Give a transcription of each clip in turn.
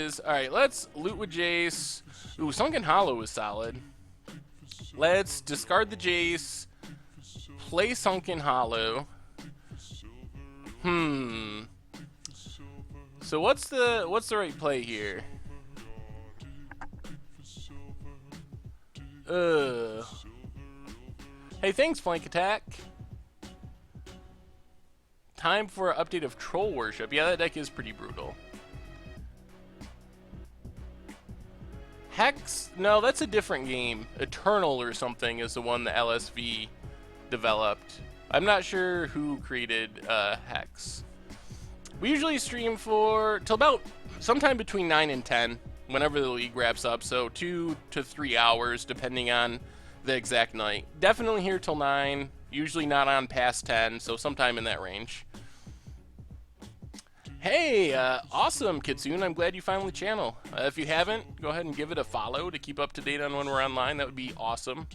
is. Alright, let's loot with Jace. Ooh, Sunken Hollow is solid. Let's discard the Jace. Play Sunken Hollow. So what's the right play here? Hey, thanks, Flank Attack. Time for an update of Troll Worship. Yeah, that deck is pretty brutal. Hex? No, that's a different game. Eternal or something is the one that LSV developed. I'm not sure who created Hex. We usually stream for till about sometime between 9 and 10, whenever the league wraps up, so 2 to 3 hours depending on the exact night. Definitely here till 9, usually not on past 10, so sometime in that range. Hey, awesome, Kitsune. I'm glad you found the channel. If you haven't, go ahead and give it a follow to keep up to date on when we're online. That would be awesome.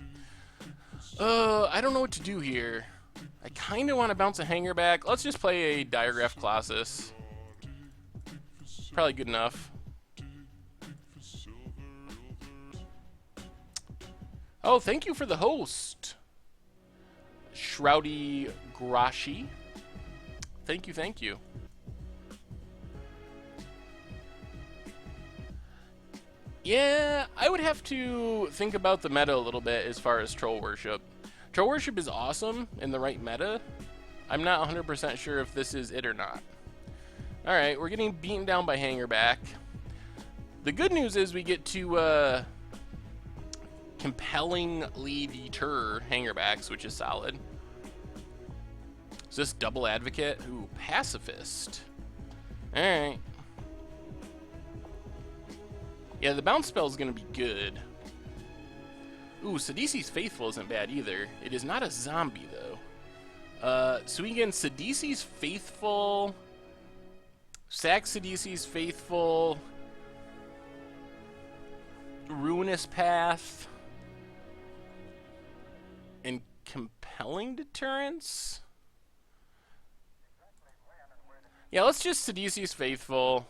I don't know what to do here. I kind of want to bounce a hanger back. Let's just play a Diregraph Colossus. Probably good enough. Oh, thank you for the host, Shroudy Grashi. Thank you, thank you. Yeah, I would have to think about the meta a little bit as far as Troll Worship. Troll Worship is awesome in the right meta. I'm not 100% sure if this is it or not. Alright, we're getting beaten down by Hangerback. The good news is we get to compellingly deter Hangerbacks, which is solid. Is this Double Advocate? Ooh, Pacifist. Alright. Yeah, the bounce spell is going to be good. Ooh, Sidisi's Faithful isn't bad either. It is not a zombie, though. So we get Sidisi's Faithful, sack Sidisi's Faithful, Ruinous Path, and Compelling Deterrence? Yeah, let's just Sidisi's Faithful,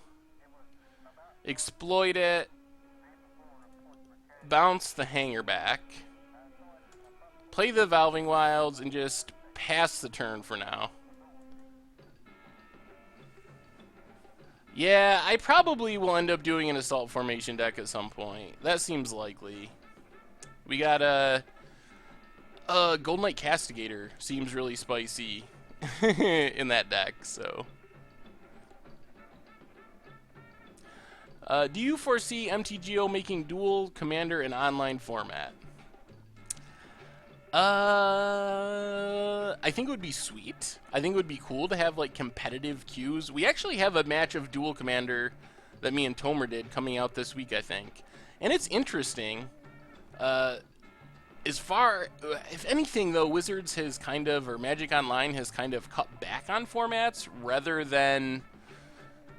exploit it, bounce the hanger back, play the Valving Wilds, and just pass the turn for now. Yeah, I probably will end up doing an Assault Formation deck at some point. That seems likely. We got a Golden Knight Castigator. Seems really spicy in that deck, so... do you foresee MTGO making dual commander an online format? I think it would be sweet. I think it would be cool to have like competitive queues. We actually have a match of dual commander that me and Tomer did coming out this week, I think. And it's interesting. As far, if anything though, Wizards has kind of, or Magic Online has kind of cut back on formats rather than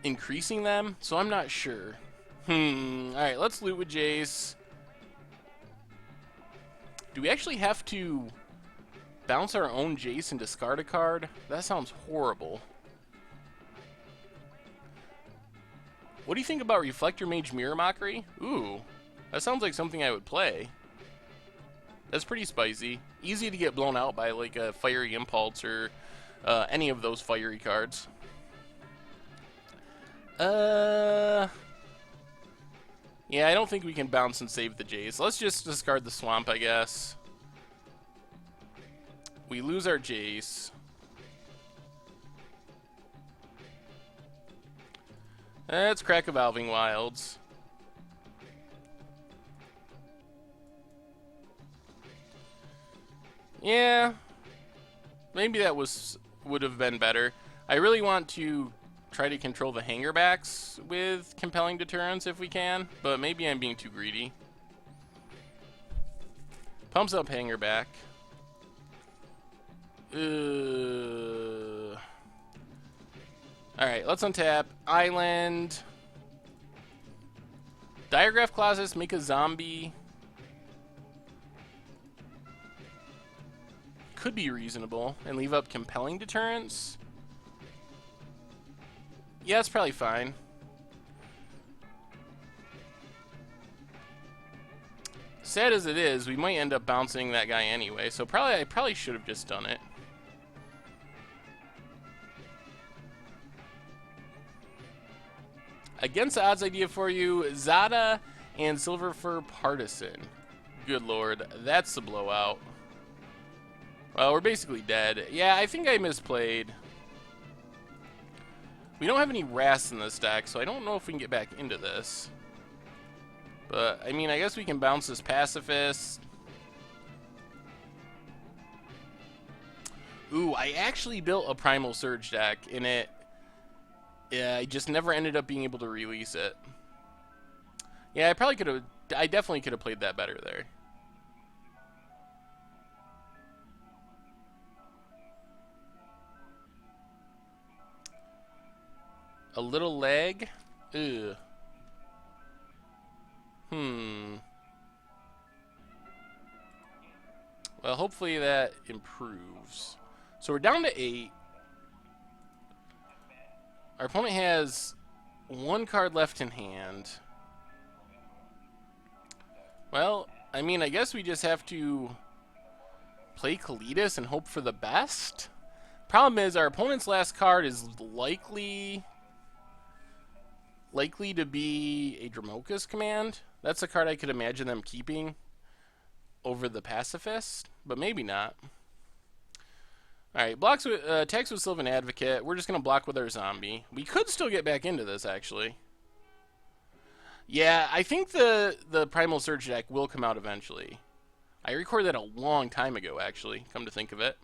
increasing them, so I'm not sure. Alright, let's loot with Jace. Do we actually have to bounce our own Jace and discard a card? That sounds horrible. What do you think about Reflector Mage Mirror Mockery? Ooh, that sounds like something I would play. That's pretty spicy. Easy to get blown out by like a Fiery Impulse or any of those fiery cards. Yeah, I don't think we can bounce and save the Jace. Let's just discard the Swamp, I guess. We lose our Jace. Let's crack a Valving Wilds. Yeah, maybe that would have been better. I really want to try to control the Hangerbacks with Compelling Deterrence if we can, but maybe I'm being too greedy. Pumps up Hangerback. Alright, let's untap. Island. Diregraph Colossus, make a zombie. Could be reasonable. And leave up Compelling Deterrence. Yeah, it's probably fine. sad as it is, we might end up bouncing that guy anyway, so I probably should have just done it. Against the odds idea for you, Zada and Silverfur Partisan. Good lord, that's the blowout. Well, we're basically dead. Yeah, I think I misplayed. We don't have any Wraths in this deck, so I don't know if we can get back into this. But, I mean, I guess we can bounce this Pacifist. Ooh, I actually built a Primal Surge deck, and I just never ended up being able to release it. Yeah, I definitely could have played that better there. A little lag? Ugh. Well, hopefully that improves. So we're down to 8. Our opponent has 1 card left in hand. Well, I mean, I guess we just have to play Kalitas and hope for the best. Problem is, our opponent's last card is likely to be a Dromoka's Command. That's a card I could imagine them keeping over the Pacifist, but maybe not. Alright, attacks with Sylvan Advocate. We're just going to block with our zombie. We could still get back into this, actually. Yeah, I think the Primal Surge deck will come out eventually. I recorded that a long time ago, actually, come to think of it.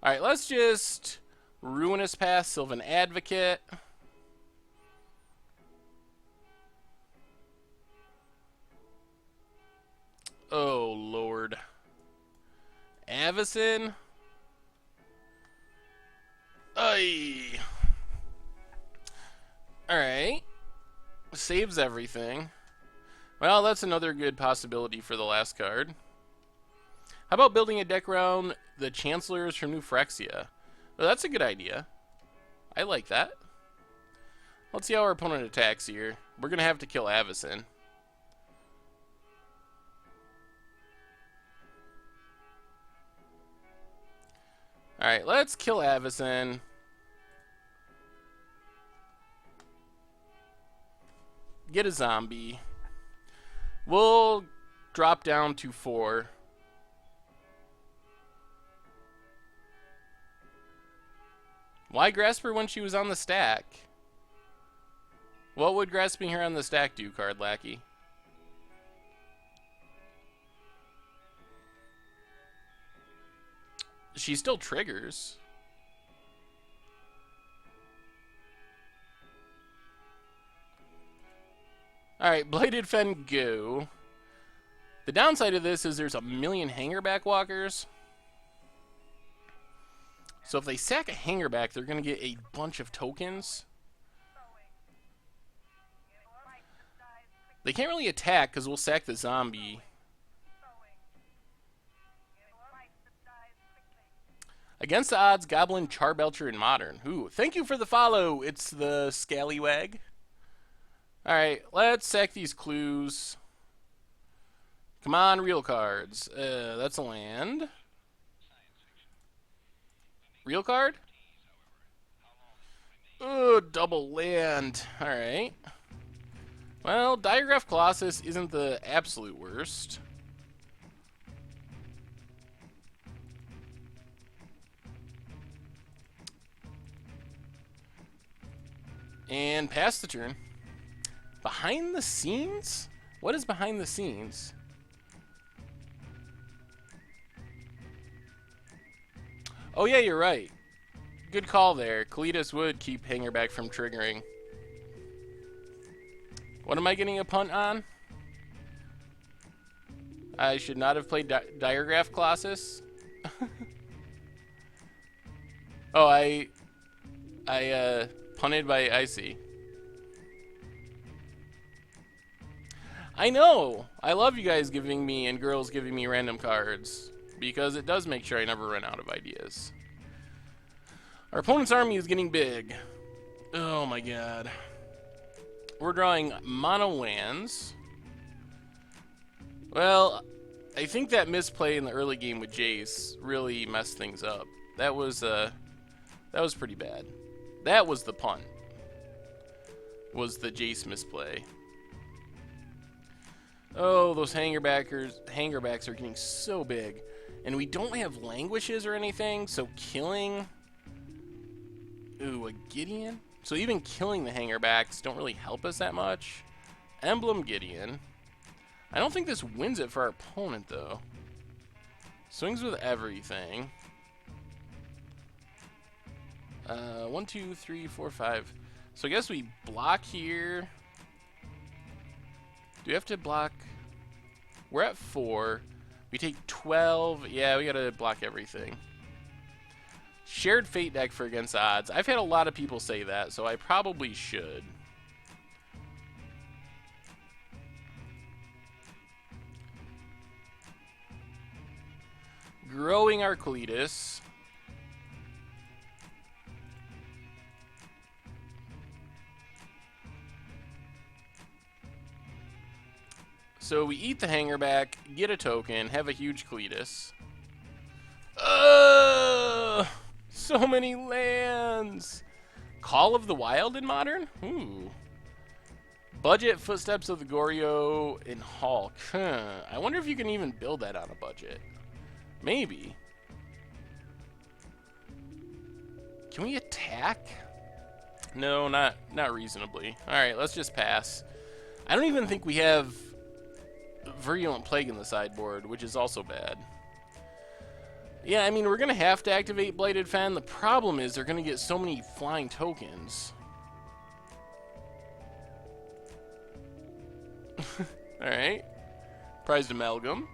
Alright, let's just Ruinous Path, Sylvan Advocate. Oh, Lord. Avacyn. Ay. Alright. Saves everything. Well, that's another good possibility for the last card. How about building a deck around the Chancellors from New Phyrexia? Well, that's a good idea. I like that. Let's see how our opponent attacks here. We're going to have to kill Avacyn. Alright, let's kill Avacyn. Get a zombie. We'll drop down to 4. Why grasp her when she was on the stack? What would grasping her on the stack do, Card Lackey? She still triggers. Alright, Bladed Fen, go. The downside of this is there's a million Hangerback Walkers. So if they sack a Hangerback, they're going to get a bunch of tokens. They can't really attack because we'll sack the zombie. Against the odds, Goblin, Charbelcher, and Modern. Ooh, thank you for the follow. It's the Scallywag. Alright, let's sack these clues. Come on, real cards. That's a land. Real card? Ooh, double land. Alright. Well, Diregraph Colossus isn't the absolute worst. And pass the turn. Behind the scenes? What is behind the scenes? Oh yeah, you're right. Good call there. Kalitas would keep Hangerback from triggering. What am I getting a punt on? I should not have played Diregraph Colossus. Oh, I punted by Icy. I know! I love you guys giving me, and girls giving me random cards, because it does make sure I never run out of ideas. Our opponent's army is getting big. Oh my god. We're drawing mono lands. Well, I think that misplay in the early game with Jace really messed things up. That was pretty bad. That was the punt. Was the Jace misplay. Oh, those hangerbacks are getting so big. And we don't have languishes or anything, so killing... Ooh, a Gideon? So even killing the hangerbacks don't really help us that much. Emblem Gideon. I don't think this wins it for our opponent, though. Swings with everything. 1, 2, 3, 4, 5. So I guess we block here. Do we have to block? We're at 4. We take 12. Yeah, we gotta block everything. Shared Fate deck for against odds. I've had a lot of people say that, so I probably should. Growing Arcletus. So we eat the hangerback, get a token, have a huge Cletus. So many lands! Call of the Wild in Modern? Ooh. Budget Footsteps of the Goryo in Hulk. I wonder if you can even build that on a budget. Maybe. Can we attack? No, not reasonably. Alright, let's just pass. I don't even think we have Virulent Plague in the sideboard, which is also bad. Yeah, I mean, we're going to have to activate Blighted Fen. The problem is they're going to get so many flying tokens. Alright. Prized Amalgam.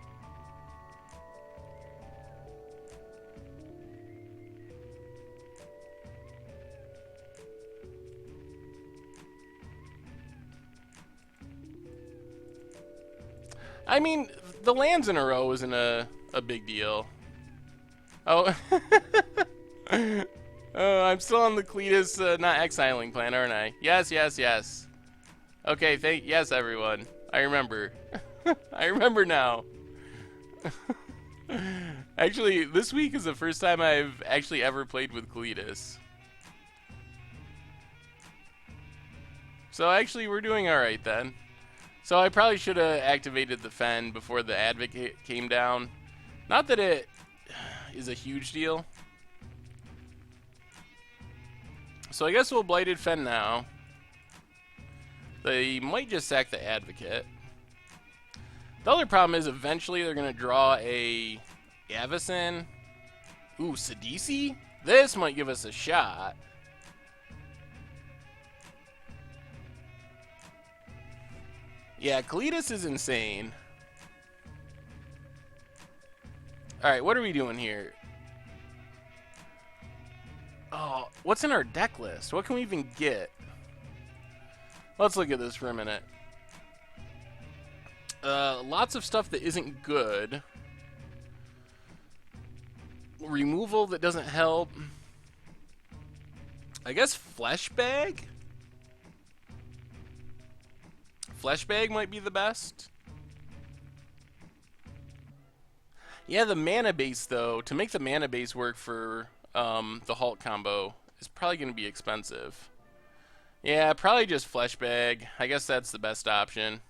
I mean, the lands in a row isn't a big deal. Oh. Oh, I'm still on the Cletus not exiling plan, aren't I? Yes, yes, yes. Okay, yes, everyone. I remember. I remember now. Actually, this week is the first time I've actually ever played with Cletus. So actually, we're doing alright then. So I probably should have activated the Fen before the Advocate came down. Not that it is a huge deal. So I guess we'll Blighted Fen now. They might just sack the Advocate. The other problem is eventually they're going to draw a Avacyn. Ooh, Sidisi? This might give us a shot. Yeah, Cletus is insane. Alright, what are we doing here? Oh, what's in our deck list? What can we even get? Let's look at this for a minute. Lots of stuff that isn't good. Removal that doesn't help. I guess Flesh Bag? Flesh Bag might be the best. Yeah, the mana base, though, to make the mana base work for the Hulk combo is probably going to be expensive. Yeah, probably just Flesh Bag. I guess that's the best option.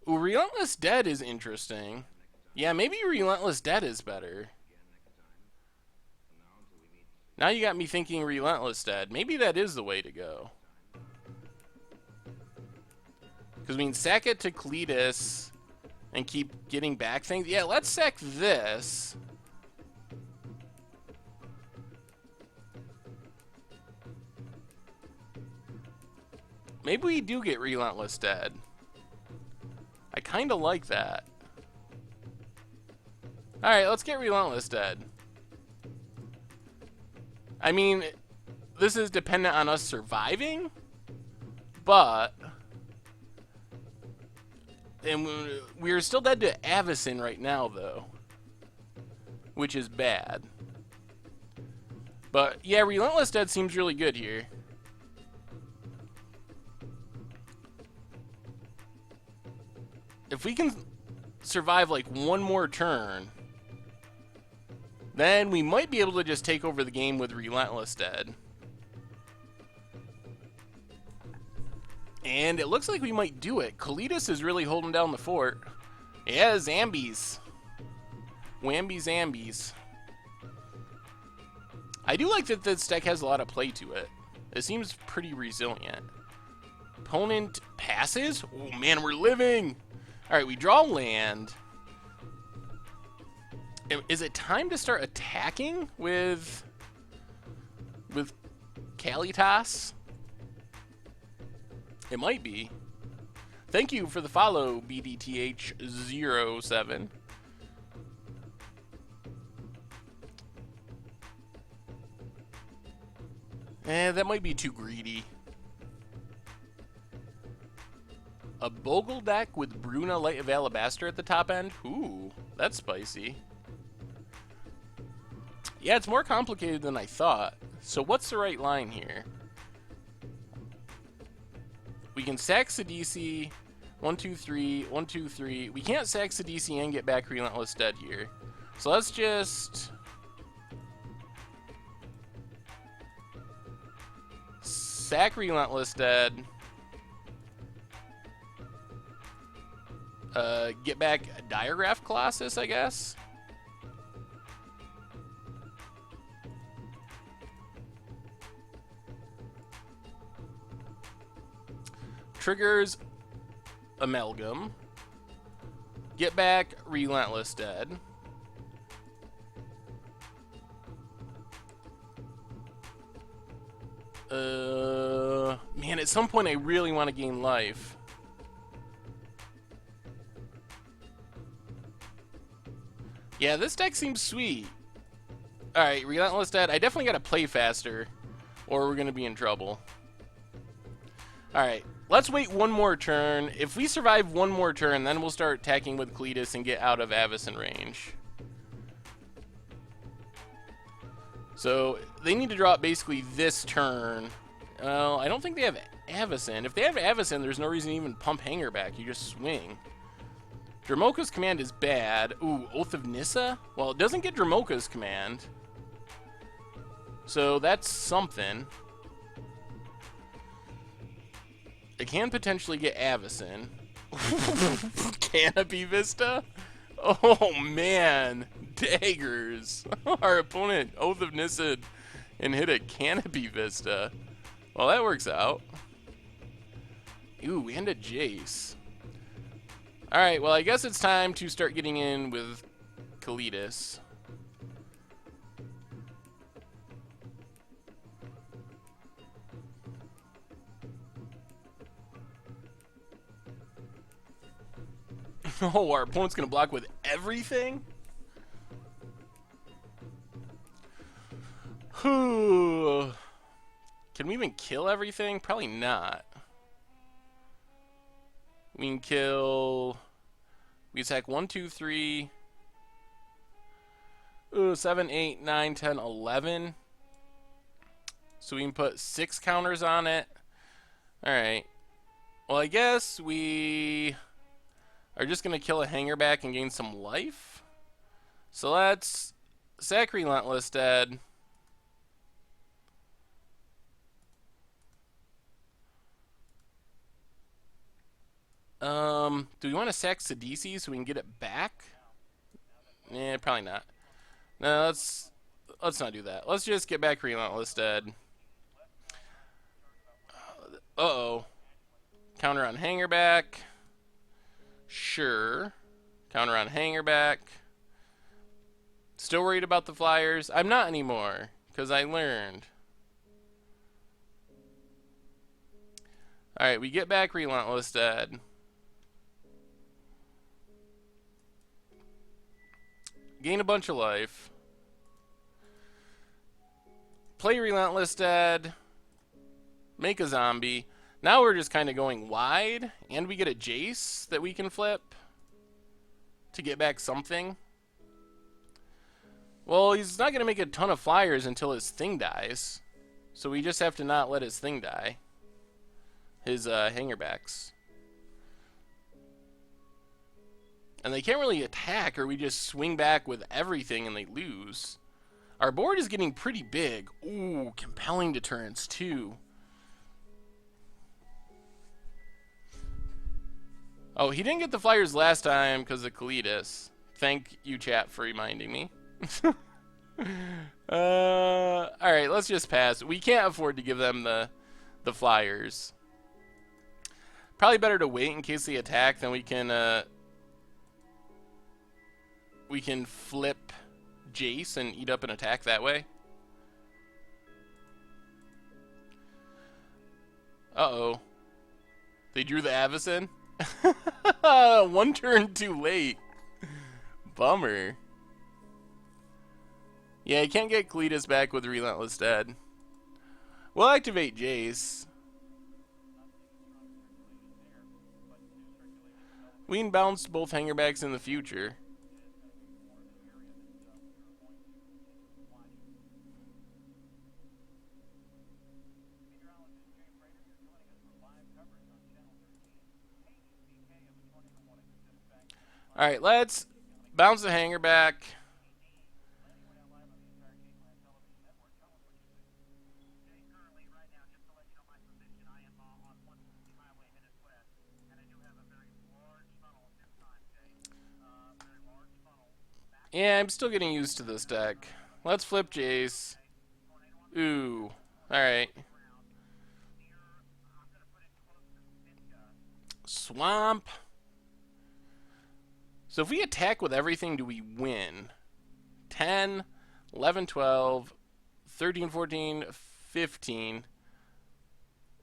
Ooh, Relentless Dead is interesting. Yeah, maybe Relentless Dead is better. Now you got me thinking Relentless Dead. Maybe that is the way to go. Because we can sack it to Cletus and keep getting back things. Yeah, let's sack this. Maybe we do get Relentless Dead. I kind of like that. Alright, let's get Relentless Dead. I mean, this is dependent on us surviving, but... And we're still dead to Avacyn right now, though. Which is bad. But yeah, Relentless Dead seems really good here. If we can survive like one more turn, then we might be able to just take over the game with Relentless Dead. And it looks like we might do it. Kalitas is really holding down the fort. Yeah, Zambies. Whamby Zambies. I do like that this deck has a lot of play to it. It seems pretty resilient. Opponent passes? Oh man, we're living! Alright, we draw land. Is it time to start attacking with Kalitas? It might be. Thank you for the follow, BDTH07. That might be too greedy. A Bogle deck with Bruna, Light of Alabaster at the top end? Ooh, that's spicy. Yeah, it's more complicated than I thought. So what's the right line here? We can sack Sidisi, 1, 2, 3, 1, 2, 3. We can't sack Sidisi and get back Relentless Dead here. So let's just sack Relentless Dead. Get back Diagraph Colossus, I guess. Triggers Amalgam. Get back Relentless Dead. Man, at some point I really want to gain life. Yeah, this deck seems sweet. Alright, Relentless Dead. I definitely gotta play faster, or we're gonna be in trouble. Alright, let's wait one more turn. If we survive one more turn, then we'll start attacking with Kalitas and get out of Avacyn range. So, they need to draw it basically this turn. I don't think they have Avacyn. If they have Avacyn, there's no reason to even pump Hanger back. You just swing. Dromoka's command is bad. Ooh, Oath of Nissa? Well, it doesn't get Dromoka's command. So that's something. It can potentially get Avacyn. Canopy Vista? Oh man, daggers. Our opponent, Oath of Nissa, and hit a Canopy Vista. Well, that works out. Ooh, and a Jace. Alright, well, I guess it's time to start getting in with Kalitas. Oh, our opponent's gonna block with everything? Can we even kill everything? Probably not. We can kill... We attack 1, 2, 3... 7, 8, 9, 10, 11. So we can put 6 counters on it. Alright. Well, I guess we are just going to kill a Hanger back and gain some life. So let's sack Relentless Dead. Do we want to sack Sidisi so we can get it back? Eh, probably not. No, let's not do that. Let's just get back Relentless Dead. Uh-oh. Counter on Hanger back. Sure. Counter on Hanger back. Still worried about the Flyers? I'm not anymore, because I learned. Alright, we get back Relentless Dead. Gain a bunch of life. Play Relentless Dead. Make a zombie. Now we're just kind of going wide, and we get a Jace that we can flip to get back something. Well, he's not going to make a ton of flyers until his thing dies. So we just have to not let his thing die. His hangerbacks. And they can't really attack, or we just swing back with everything and they lose. Our board is getting pretty big. Ooh, compelling deterrence too. Oh, he didn't get the flyers last time because of Kalidas. Thank you, chat, for reminding me. Alright, let's just pass. We can't afford to give them the flyers. Probably better to wait in case they attack, then we can flip Jace and eat up an attack that way. Uh-oh. They drew the Avacyn? One turn too late. Bummer. Yeah, you can't get Kalidas back with Relentless Dead. We'll activate Jace. We can bounce both hangerbacks in the future. Alright, let's bounce the hanger back. Yeah, I'm still getting used to this deck. Let's flip Jace. Ooh. Alright. Swamp. So if we attack with everything, do we win? 10, 11, 12, 13, 14, 15.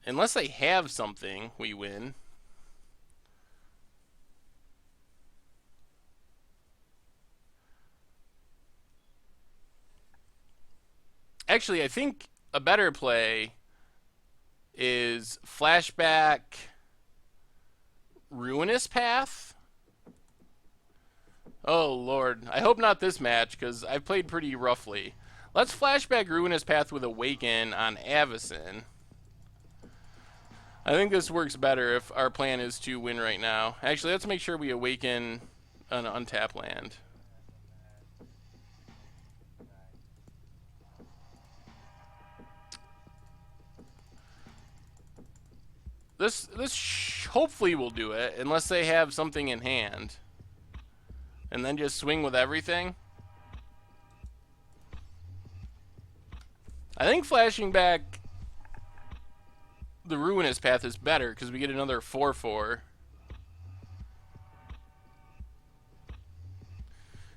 Unless they have something, we win. Actually, I think a better play is flashback Ruinous Path. Oh, Lord. I hope not this match, because I've played pretty roughly. Let's flashback Ruinous Path with Awaken on Avacyn. I think this works better if our plan is to win right now. Actually, let's make sure we Awaken an untapped land. This hopefully will do it, unless they have something in hand. And then just swing with everything. I think flashing back the Ruinous Path is better, because we get another 4/4.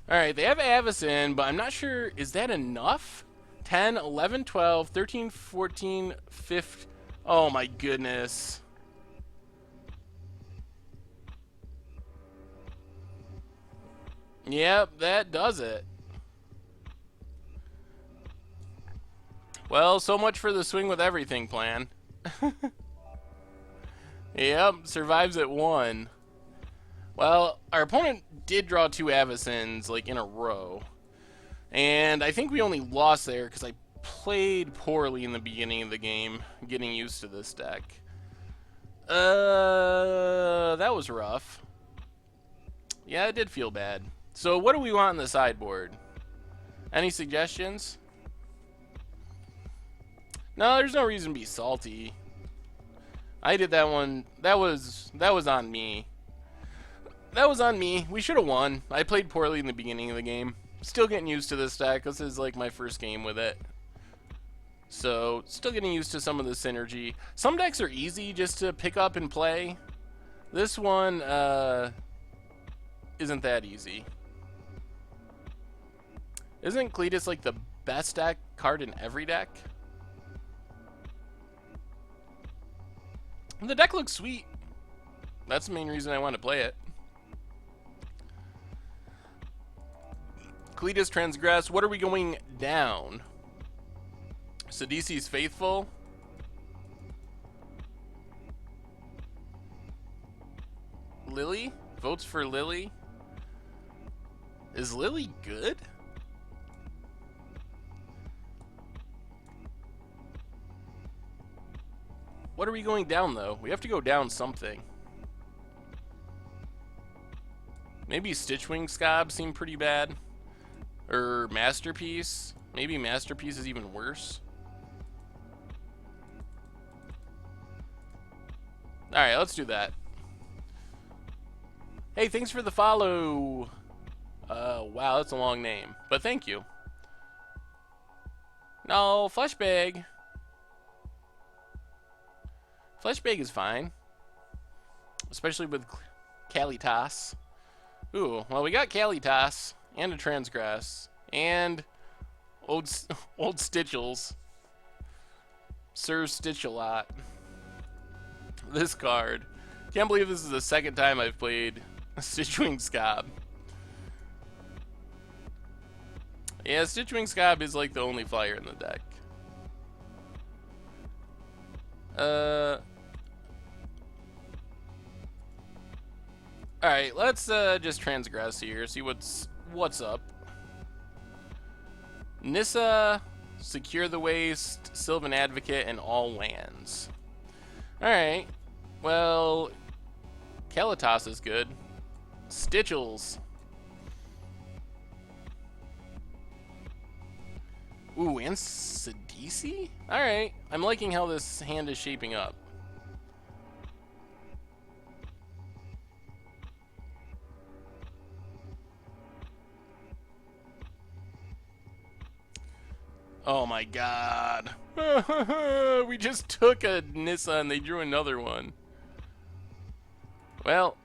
Alright, they have Avacyn, but I'm not sure, is that enough? 10, 11, 12, 13, 14, 15... Oh my goodness. Yep, that does it. Well, so much for the swing with everything plan. Yep, survives at 1. Well, our opponent did draw 2 Avacyns, like, in a row. And I think we only lost there because I played poorly in the beginning of the game, getting used to this deck. That was rough. Yeah, it did feel bad. So what do we want in the sideboard? Any suggestions? No, there's no reason to be salty. I did that one. That was on me. That was on me. We should have won. I played poorly in the beginning of the game. Still getting used to this deck. This is like my first game with it. So, still getting used to some of the synergy. Some decks are easy just to pick up and play. This one isn't that easy. Isn't Kalidas like the best deck card in every deck? The deck looks sweet. That's the main reason I want to play it. Kalidas Transgress. What are we going down? Sidisi's Faithful. Lily? Votes for Lily. Is Lily good? What are we going down, though? We have to go down something. Maybe Stitchwing Scob seemed pretty bad. Or Masterpiece. Maybe Masterpiece is even worse. Alright, let's do that. Hey, thanks for the follow. Wow, that's a long name. But thank you. No, Fleshbag. Fleshbag is fine. Especially with Kalitas. Ooh, well, we got Kalitas and a Transgress and old Stitchels. Serves Stitch a lot. This card. Can't believe this is the second time I've played Stitchwing Scob. Yeah, Stitchwing Scob is like the only flyer in the deck. Alright, let's just transgress here, see what's up. Nissa, Secure the Waste, Sylvan Advocate, and all lands. Alright, well, Kalitas is good. Stitchels. Ooh, and Sidisi? Alright, I'm liking how this hand is shaping up. Oh my god. We just took a Nissa and they drew another one. Well,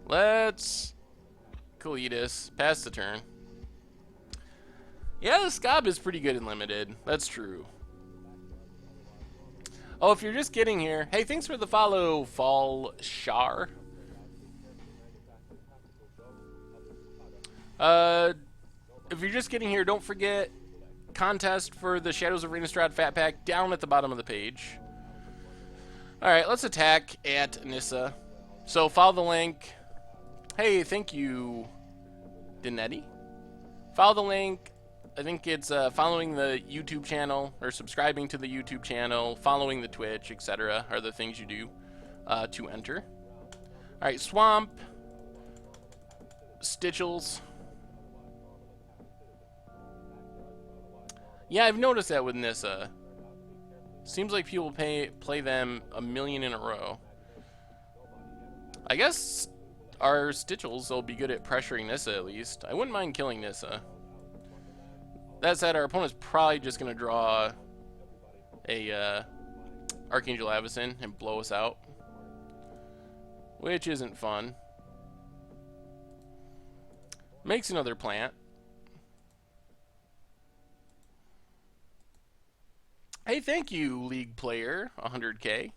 let's Kalitas pass the turn. Yeah, the Scob is pretty good in limited. That's true. Oh, if you're just getting here, hey, thanks for the follow, Fall Shar. If you're just getting here, don't forget contest for the Shadows of Innistrad Fat Pack down at the bottom of the page. Alright, let's attack at Nissa. So follow the link. Hey, thank you, Dinetti. Follow the link. I think it's following the YouTube channel or subscribing to the YouTube channel, following the Twitch, etc. are the things you do to enter. Alright, Swamp. Stitchels. Yeah, I've noticed that with Nissa. Seems like people play them a million in a row. I guess our Stitchels will be good at pressuring Nissa at least. I wouldn't mind killing Nissa. That said, our opponent's probably just going to draw a Archangel Avacyn and blow us out. Which isn't fun. Makes another plant. Hey, thank you, League Player, 100K.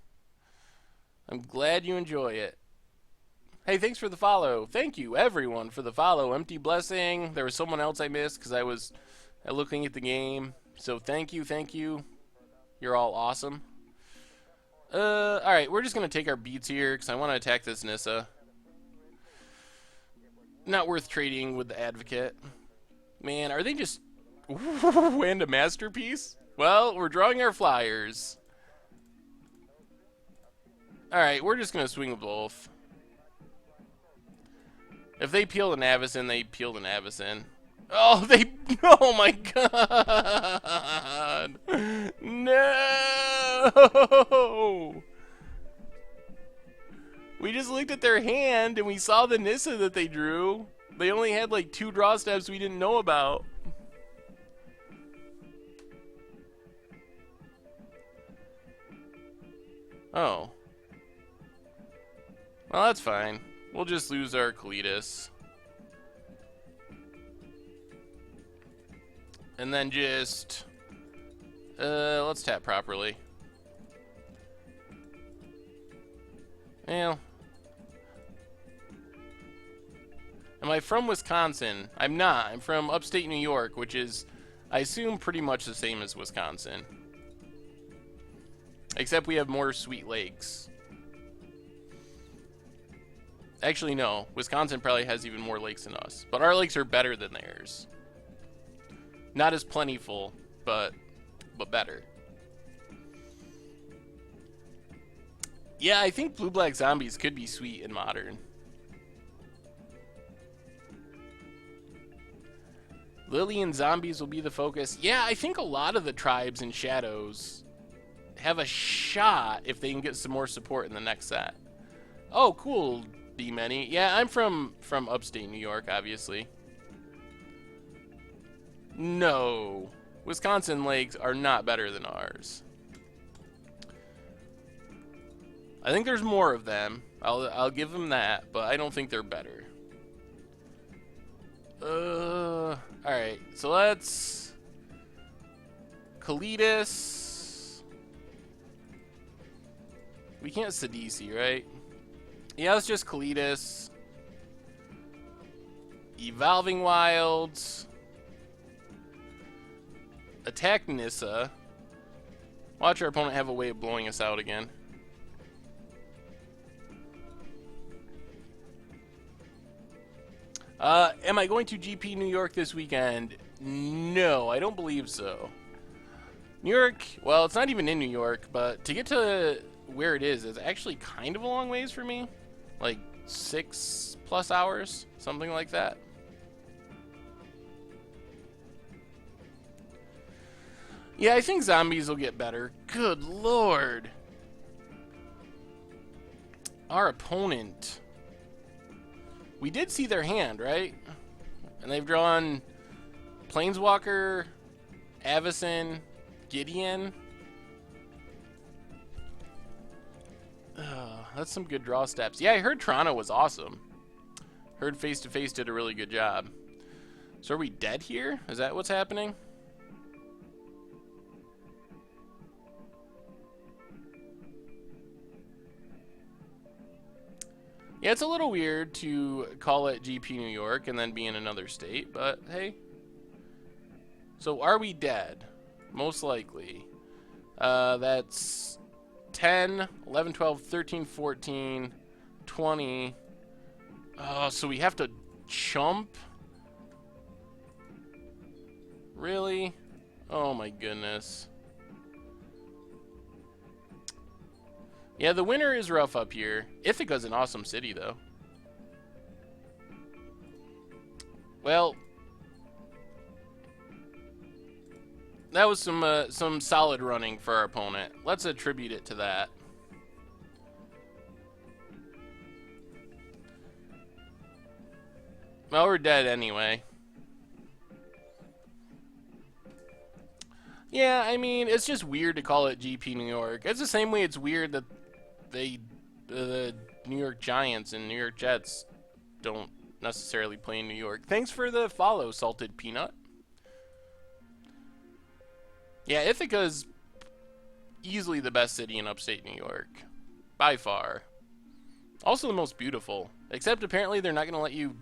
I'm glad you enjoy it. Hey, thanks for the follow. Thank you, everyone, for the follow. Empty Blessing. There was someone else I missed because I was looking at the game. So thank you, thank you. You're all awesome. Alright, we're just going to take our beats here because I want to attack this Nissa. Not worth trading with the Advocate. Man, are they just... and a Masterpiece? Well, we're drawing our flyers. Alright, we're just going to swing with both. If they peel the Avacyn, they peel the Avacyn. Oh, they... Oh, my God. No! We just looked at their hand, and we saw the Nissa that they drew. They only had, like, 2 draw steps we didn't know about. Oh. Well, that's fine. We'll just lose our Kalitas. And then just... let's tap properly. Well... Am I from Wisconsin? I'm not. I'm from upstate New York, which is, I assume, pretty much the same as Wisconsin. Except we have more Sweet Lakes. Actually, no. Wisconsin probably has even more lakes than us. But our lakes are better than theirs. Not as plentiful, but better. Yeah, I think Blue Black Zombies could be sweet in Modern. Lillian Zombies will be the focus. Yeah, I think a lot of the tribes in Shadows have a shot if they can get some more support in the next set. Oh, cool, D-Many. Yeah, I'm from upstate New York, obviously. No. Wisconsin lakes are not better than ours. I think there's more of them. I'll give them that, but I don't think they're better. Alright, so let's... Kalidas. We can't Sidisi, right? Yeah, it's just Kalidas. Evolving Wilds. Attack Nissa. Watch our opponent have a way of blowing us out again. Am I going to GP New York this weekend? No, I don't believe so. New York, well, it's not even in New York, but to get to where it is actually kind of a long ways for me. Like 6+ hours, something like that. Yeah, I think zombies will get better. Good lord. Our opponent. We did see their hand, right? And they've drawn Planeswalker, Avacyn, Gideon. That's some good draw steps. Yeah, I heard Toronto was awesome. Heard Face to Face did a really good job. So are we dead here? Is that what's happening? Yeah, it's a little weird to call it GP New York and then be in another state, but hey. So are we dead? Most likely. That's 10, 11, 12, 13, 14, 20. Oh, so we have to jump? Really? Oh my goodness. Yeah, the winter is rough up here. Ithaca's an awesome city, though. Well, that was some solid running for our opponent. Let's attribute it to that. Well, we're dead anyway. Yeah, I mean, it's just weird to call it GP New York. It's the same way it's weird that the New York Giants and New York Jets don't necessarily play in New York. Thanks for the follow, Salted Peanut. Yeah, Ithaca's easily the best city in upstate New York. By far. Also the most beautiful. Except apparently they're not going to let you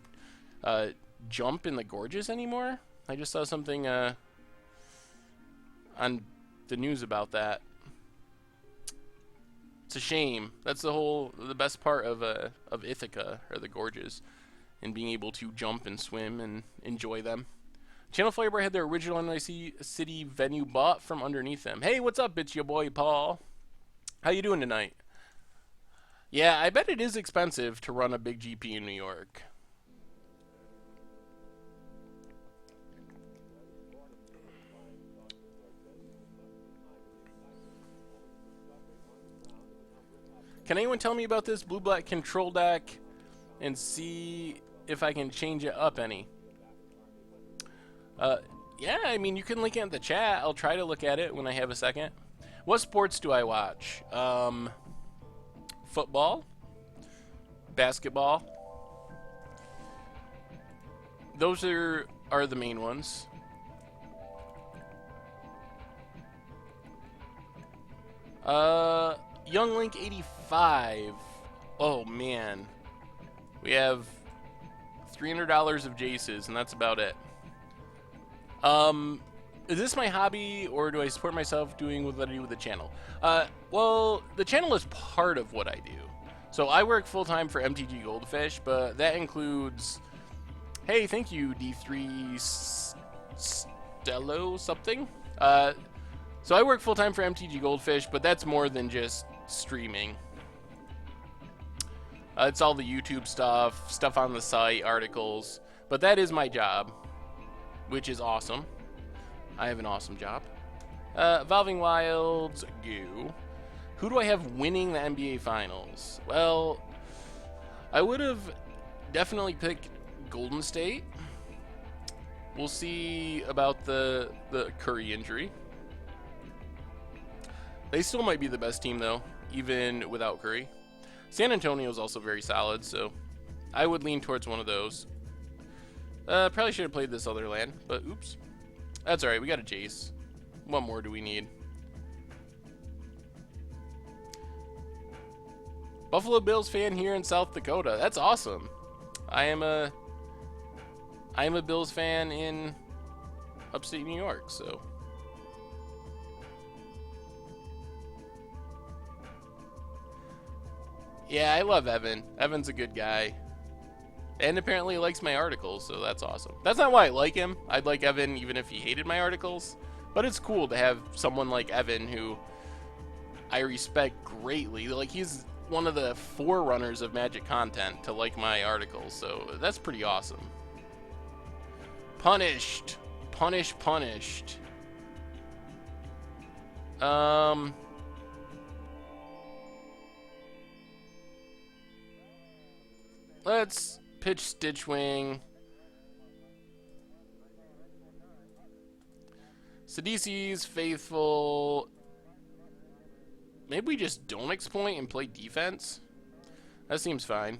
jump in the gorges anymore. I just saw something on the news about that. It's a shame. That's the best part of Ithaca, are the gorges, and being able to jump and swim and enjoy them. Channel Firebar had their original NYC City venue bought from underneath them. Hey, what's up? It's your boy Paul. How you doing tonight? Yeah, I bet it is expensive to run a big GP in New York. Can anyone tell me about this blue-black control deck and see if I can change it up any? Yeah, I mean, you can link it in the chat. I'll try to look at it when I have a second. What sports do I watch? Football, basketball. Those are the main ones. Young Link 85. Oh man, we have $300 of Jaces, and that's about it. Is this my hobby, or do I support myself doing what I do with the channel? Well, the channel is part of what I do. So I work full-time for MTG Goldfish, but that includes... Hey, thank you, D3 Stello something. So I work full-time for MTG Goldfish, but that's more than just streaming. It's all the YouTube stuff on the site, articles. But that is my job, which is awesome. I have an awesome job. Evolving Wilds, go. Who do I have winning the NBA Finals? Well, I would have definitely picked Golden State. We'll see about the Curry injury. They still might be the best team, though, even without Curry. San Antonio is also very solid, so I would lean towards one of those. Probably should have played this other land, but oops. That's alright, we got a Jace. What more do we need? Buffalo Bills fan here in South Dakota. That's awesome. I am a Bills fan in upstate New York, so. Yeah, I love Evan. Evan's a good guy. And apparently he likes my articles, so that's awesome. That's not why I like him. I'd like Evan even if he hated my articles. But it's cool to have someone like Evan who I respect greatly. Like, he's one of the forerunners of Magic content to like my articles, so that's pretty awesome. Punished. Punished. Let's pitch Stitchwing. Sidisi's faithful. Maybe we just don't exploit and play defense. That seems fine.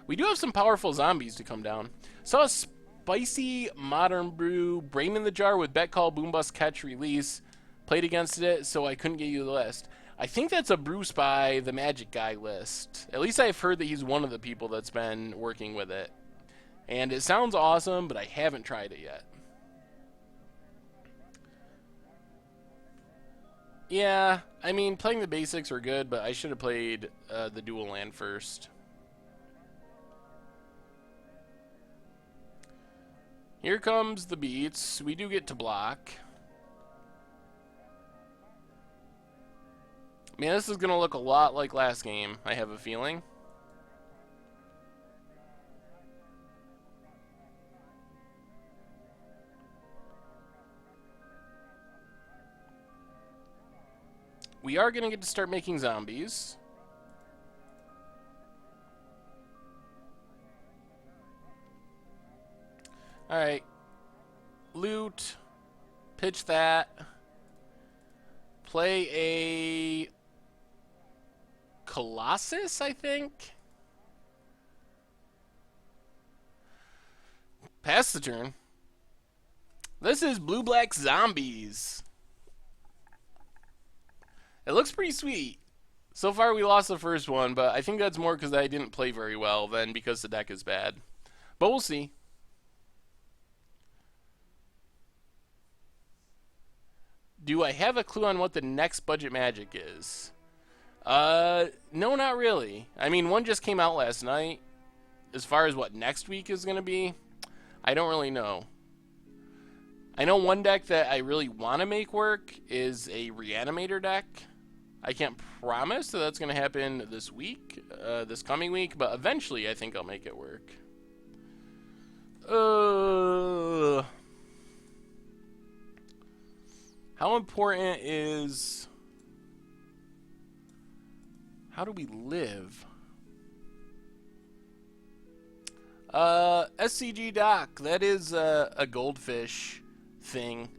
We do have some powerful zombies to come down. Saw a spicy modern brew, brain in the jar with bet call, boom bust, catch, release. Played against it, so I couldn't get you the list. I think that's a brew spy, the Magic guy list. At least I've heard that he's one of the people that's been working with it. And it sounds awesome, but I haven't tried it yet. Yeah, I mean, playing the basics are good, but I should have played the dual land first. Here comes the beats. We do get to block. Man, this is going to look a lot like last game, I have a feeling. We are going to get to start making zombies. Alright. Loot. Pitch that. Play a Colossus, I think. Pass the turn. This is Blue-Black Zombies. It looks pretty sweet. So far we lost the first one, but I think that's more because I didn't play very well than because the deck is bad. But we'll see. Do I have a clue on what the next budget Magic is? No, not really. I mean, one just came out last night. As far as what next week is going to be, I don't really know. I know one deck that I really want to make work is a Reanimator deck. I can't promise that that's going to happen this week, this coming week, but eventually I think I'll make it work. How important is... How do we live? SCG Doc, that is a goldfish thing.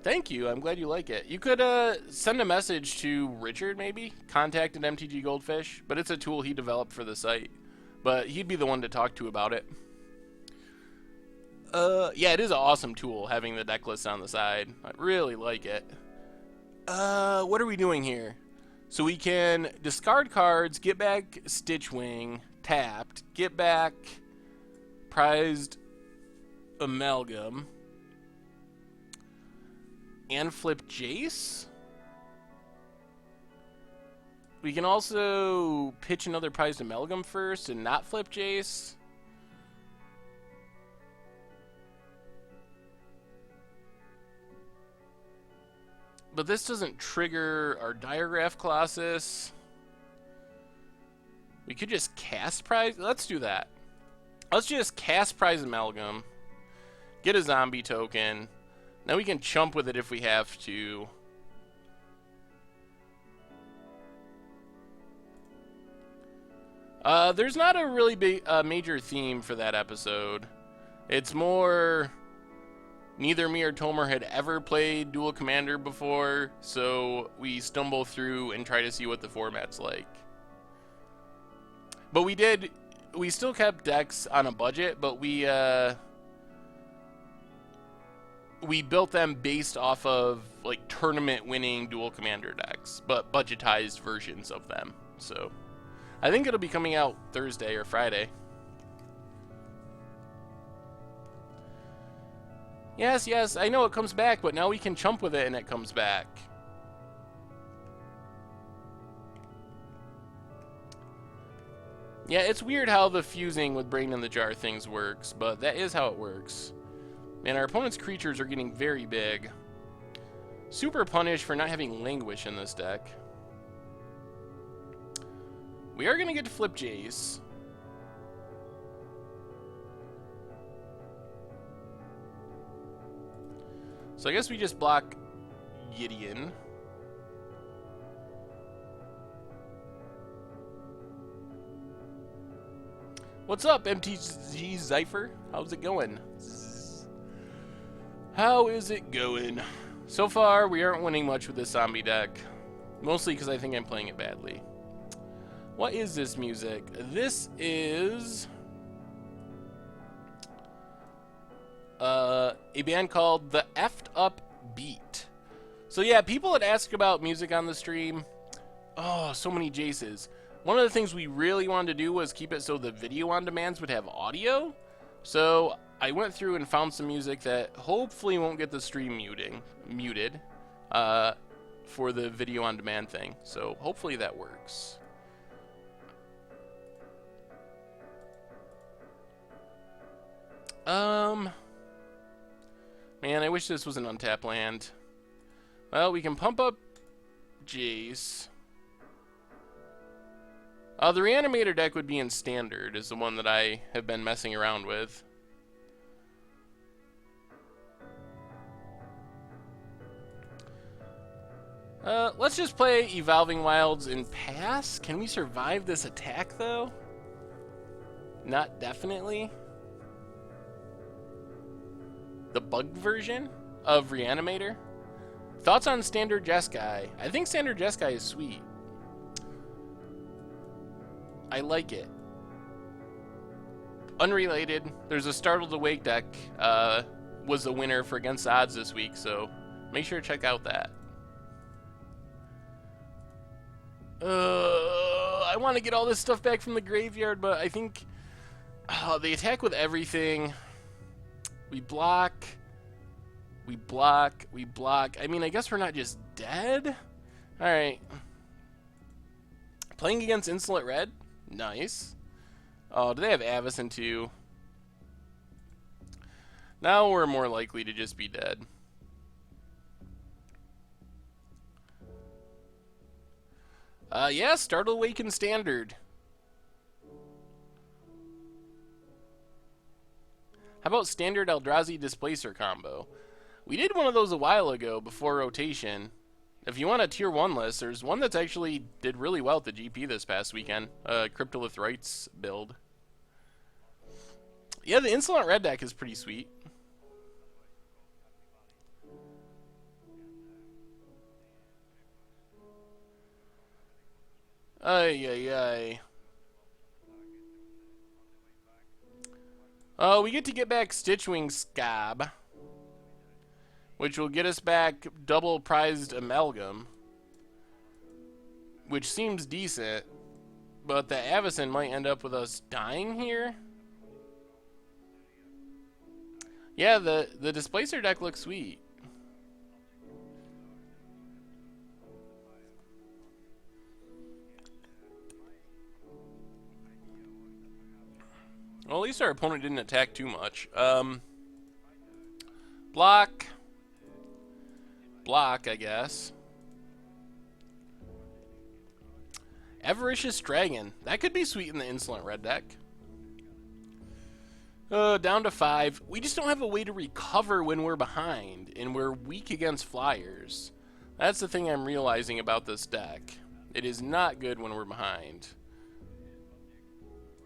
Thank you, I'm glad you like it. You could send a message to Richard, maybe? Contact an MTG Goldfish, but it's a tool he developed for the site. But he'd be the one to talk to about it. Yeah, it is an awesome tool, having the deck list on the side. I really like it. What are we doing here? So we can discard cards, get back Stitchwing, tapped, get back Prized Amalgam, and flip Jace. We can also pitch another Prized Amalgam first and not flip Jace. But this doesn't trigger our Diregraph Colossus. We could just cast Prize. Let's do that. Let's just cast Prize Amalgam. Get a zombie token. Now we can chump with it if we have to. There's not a really big major theme for that episode. It's more neither me or Tomer had ever played Duel Commander before, so we stumble through and try to see what the format's like. But we still kept decks on a budget, but we built them based off of like tournament winning Duel Commander decks, but budgetized versions of them. So I think it'll be coming out Thursday or Friday. Yes, yes, I know it comes back, but now we can chump with it and it comes back. Yeah, it's weird how the fusing with Brain in the Jar things works, but that is how it works. And our opponent's creatures are getting very big. Super punished for not having Languish in this deck. We are going to get to flip Jace. So I guess we just block Gideon. What's up, MTG Zypher? How's it going? How is it going? So far, we aren't winning much with this zombie deck. Mostly because I think I'm playing it badly. What is this music? This is a band called The Effed Up Beat. So yeah, people had asked about music on the stream. Oh, so many Jaces. One of the things we really wanted to do was keep it so the video on demands would have audio. So I went through and found some music that hopefully won't get the stream muted for the video on demand thing. So hopefully that works. Man, I wish this was an untapped land. Well, we can pump up Jace. The Reanimator deck would be in Standard, is the one that I have been messing around with. Let's just play Evolving Wilds and pass. Can we survive this attack, though? Not definitely. The bug version of Reanimator? Thoughts on Standard Jeskai? I think Standard Jeskai is sweet. I like it. Unrelated, there's a Startled Awake deck was the winner for Against the Odds this week, so make sure to check out that. I want to get all this stuff back from the graveyard, but I think they attack with everything. We block. We block. We block. I mean, I guess we're not just dead. All right. Playing against Insolent Red? Nice. Oh, do they have Avacyn too? Now we're more likely to just be dead. Yeah, Startled Awaken Standard. How about Standard Eldrazi Displacer combo? We did one of those a while ago before rotation. If you want a tier 1 list, there's one that's actually did really well at the GP this past weekend. Cryptolith Rites build. Yeah, the Insolent Red deck is pretty sweet. Ay, ay, ay. Oh, we get to get back Stitchwing Scab, which will get us back double prized Amalgam, which seems decent, but the Avacyn might end up with us dying here. Yeah, the Displacer deck looks sweet. Well, at least our opponent didn't attack too much. Block. Block, I guess. Avaricious Dragon. That could be sweet in the Insolent Red deck. Down to 5. We just don't have a way to recover when we're behind, and we're weak against flyers. That's the thing I'm realizing about this deck. It is not good when we're behind.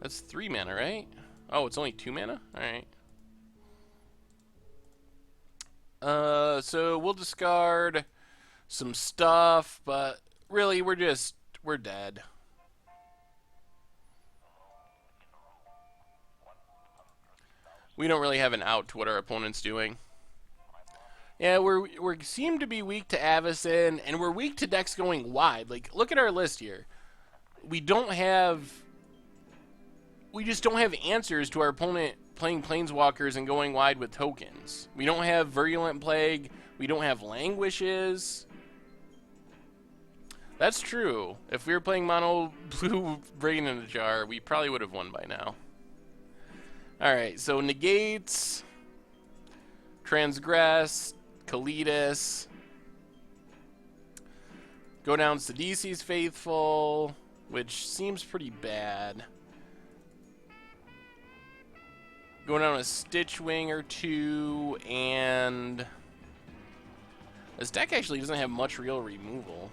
That's 3 mana, right? Oh, it's only 2 mana? Alright. So we'll discard some stuff, but really we're dead. We don't really have an out to what our opponent's doing. Yeah, we seem to be weak to Avacyn, and we're weak to decks going wide. Like, look at our list here. We just don't have answers to our opponent playing Planeswalkers and going wide with tokens. We don't have Virulent Plague. We don't have Languishes. That's true. If we were playing mono blue Brain in a Jar, we probably would have won by now. Alright, so Negates, Transgress, Kalitas, go down to DC's Faithful, which seems pretty bad. Go down a Stitchwing or 2, and this deck actually doesn't have much real removal.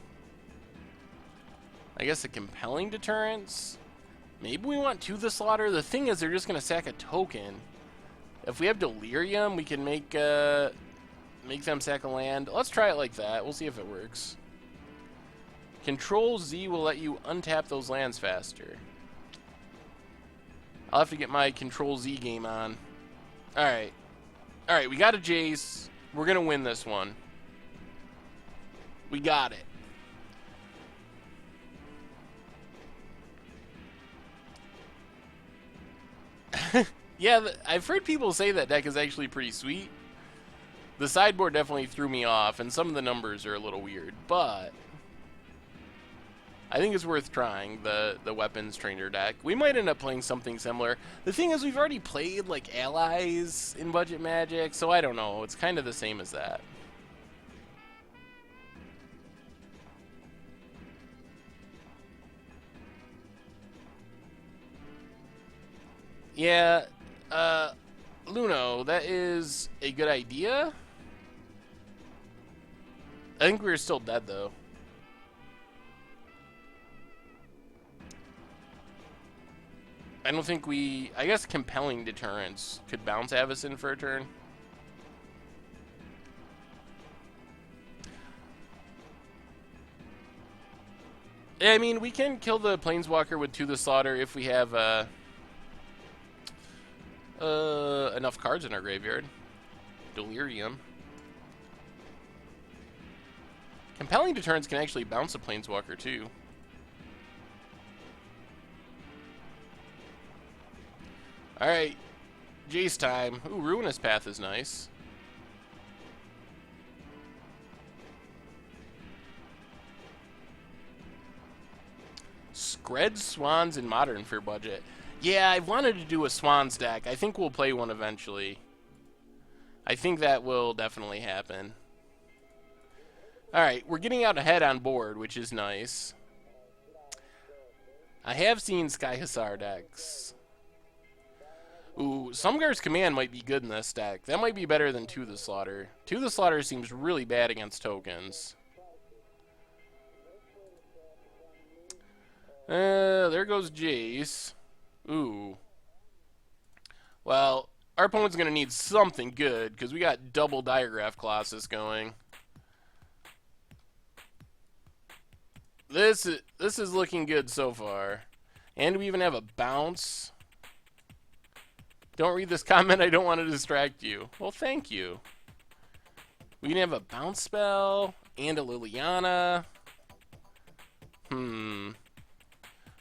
I guess a Compelling Deterrence. Maybe we want To the Slaughter. The thing is, they're just going to sack a token. If we have Delirium, we can make them sack a land. Let's try it like that. We'll see if it works. Control Z will let you untap those lands faster. I'll have to get my Control Z game on. Alright. Alright, we got a Jace. We're going to win this one. We got it. Yeah, I've heard people say that deck is actually pretty sweet. The sideboard definitely threw me off, and some of the numbers are a little weird, but I think it's worth trying, the Weapons Trainer deck. We might end up playing something similar. The thing is, we've already played, like, Allies in Budget Magic, so I don't know. It's kind of the same as that. Yeah, Luno, that is a good idea. I think we're still dead, though. I don't think I guess Compelling Deterrence could bounce Avacyn for a turn. Yeah, I mean, we can kill the Planeswalker with To the Slaughter if we have, enough cards in our graveyard. Delirium. Compelling Deterrence can actually bounce a Planeswalker, too. Alright. Jace time. Ooh, Ruinous Path is nice. Scred Swans in Modern for budget. Yeah, I've wanted to do a Swans deck. I think we'll play one eventually. I think that will definitely happen. Alright, we're getting out ahead on board, which is nice. I have seen Sky Hussar decks. Ooh, Sumgar's Command might be good in this deck. That might be better than To the Slaughter. To the Slaughter seems really bad against tokens. There goes Jace. Ooh. Well, our opponent's going to need something good, because we got double Diregraph Colossus going. This is looking good so far. And we even have a bounce. Don't read this comment, I don't want to distract you. Well, thank you. We can have a bounce spell and a Liliana.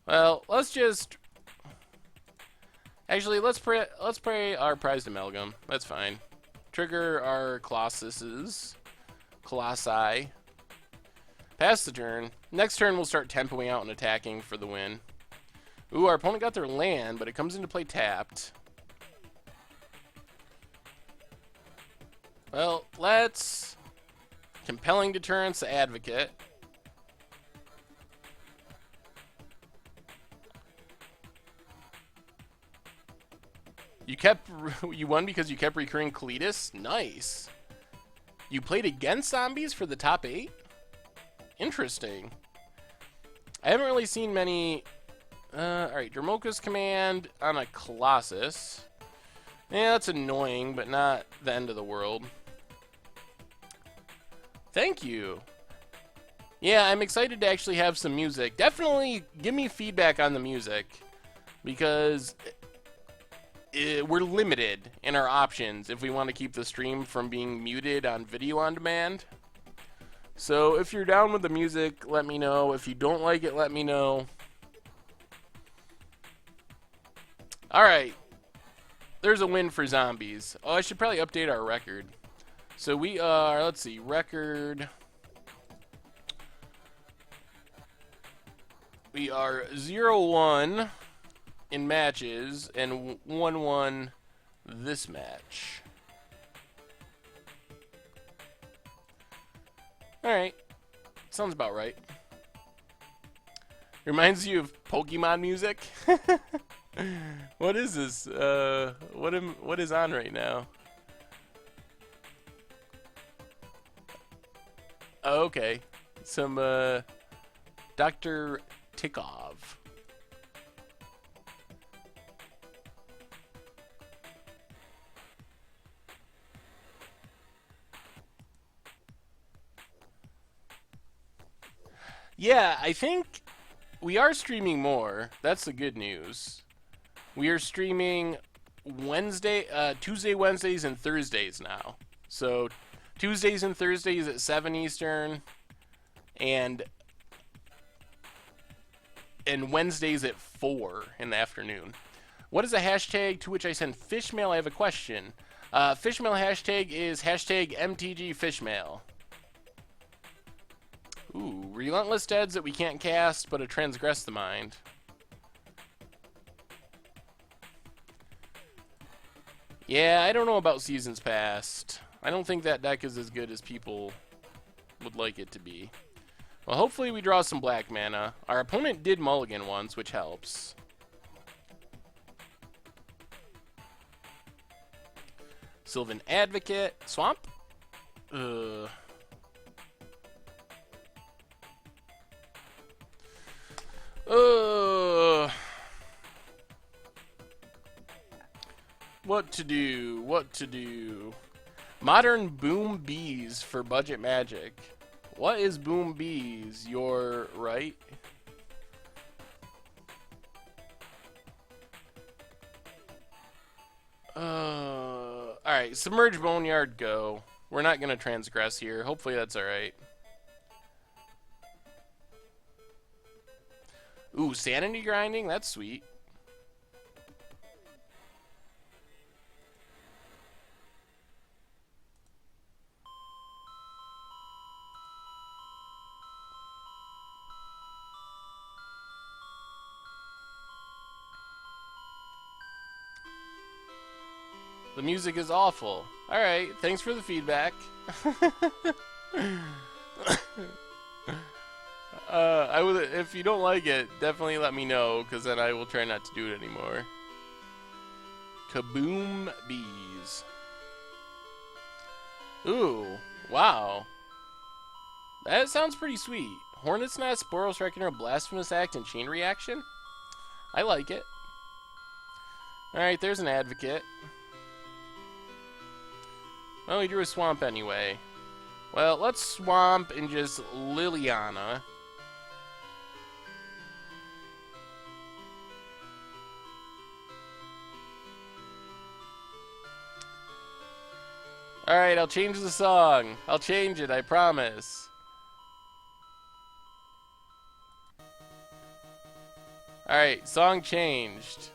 Well, let's just... Actually, let's pray our Prized Amalgam. That's fine. Trigger our Colossuses. Colossi. Pass the turn. Next turn, we'll start tempoing out and attacking for the win. Ooh, our opponent got their land, but it comes into play tapped. Well, let's... Compelling Deterrence, Advocate. You won because you kept recurring Cletus? Nice. You played against zombies for the top 8? Interesting. I haven't really seen many... Alright, Dromoka's command on a Colossus. Yeah, that's annoying, but not the end of the world. Thank you. Yeah, I'm excited to actually have some music. Definitely give me feedback on the music, because we're limited in our options if we want to keep the stream from being muted on video on demand. So if you're down with the music, let me know. If you don't like it, let me know. Alright. There's a win for zombies. Oh, I should probably update our record. So we are, let's see, record. We are 0-1 in matches and 1-1 this match. Alright. Sounds about right. Reminds you of Pokemon music? What is this? What is on right now? Oh, okay. Some Dr. Tickov. Yeah, I think we are streaming more. That's the good news. We are streaming Tuesday, Wednesdays, and Thursdays now. So Tuesdays and Thursdays at 7 Eastern, and Wednesdays at 4 in the afternoon. What is a hashtag to which I send fishmail? I have a question. Fishmail hashtag is hashtag MTGFishmail. Ooh, relentless deads that we can't cast, but a transgress the mind. Yeah, I don't know about Seasons Past. I don't think that deck is as good as people would like it to be. Well, hopefully we draw some black mana. Our opponent did mulligan once, which helps. Sylvan Advocate. Swamp? What to do? What to do? Modern Boom Bees for budget magic. What is Boom Bees? You're right. Alright, Submerge Boneyard, go. We're not gonna transgress here. Hopefully that's alright. Ooh, Sanity Grinding? That's sweet. The music is awful. Alright, thanks for the feedback. If you don't like it, definitely let me know, because then I will try not to do it anymore. Kaboom Bees. Ooh, wow. That sounds pretty sweet. Hornet's Nest, Boros Reckoner, Blasphemous Act, and Chain Reaction? I like it. Alright, there's an Advocate. Well, we drew a Swamp anyway. Well, let's Swamp and just Liliana. Alright, I'll change the song. I'll change it, I promise. Alright, song changed.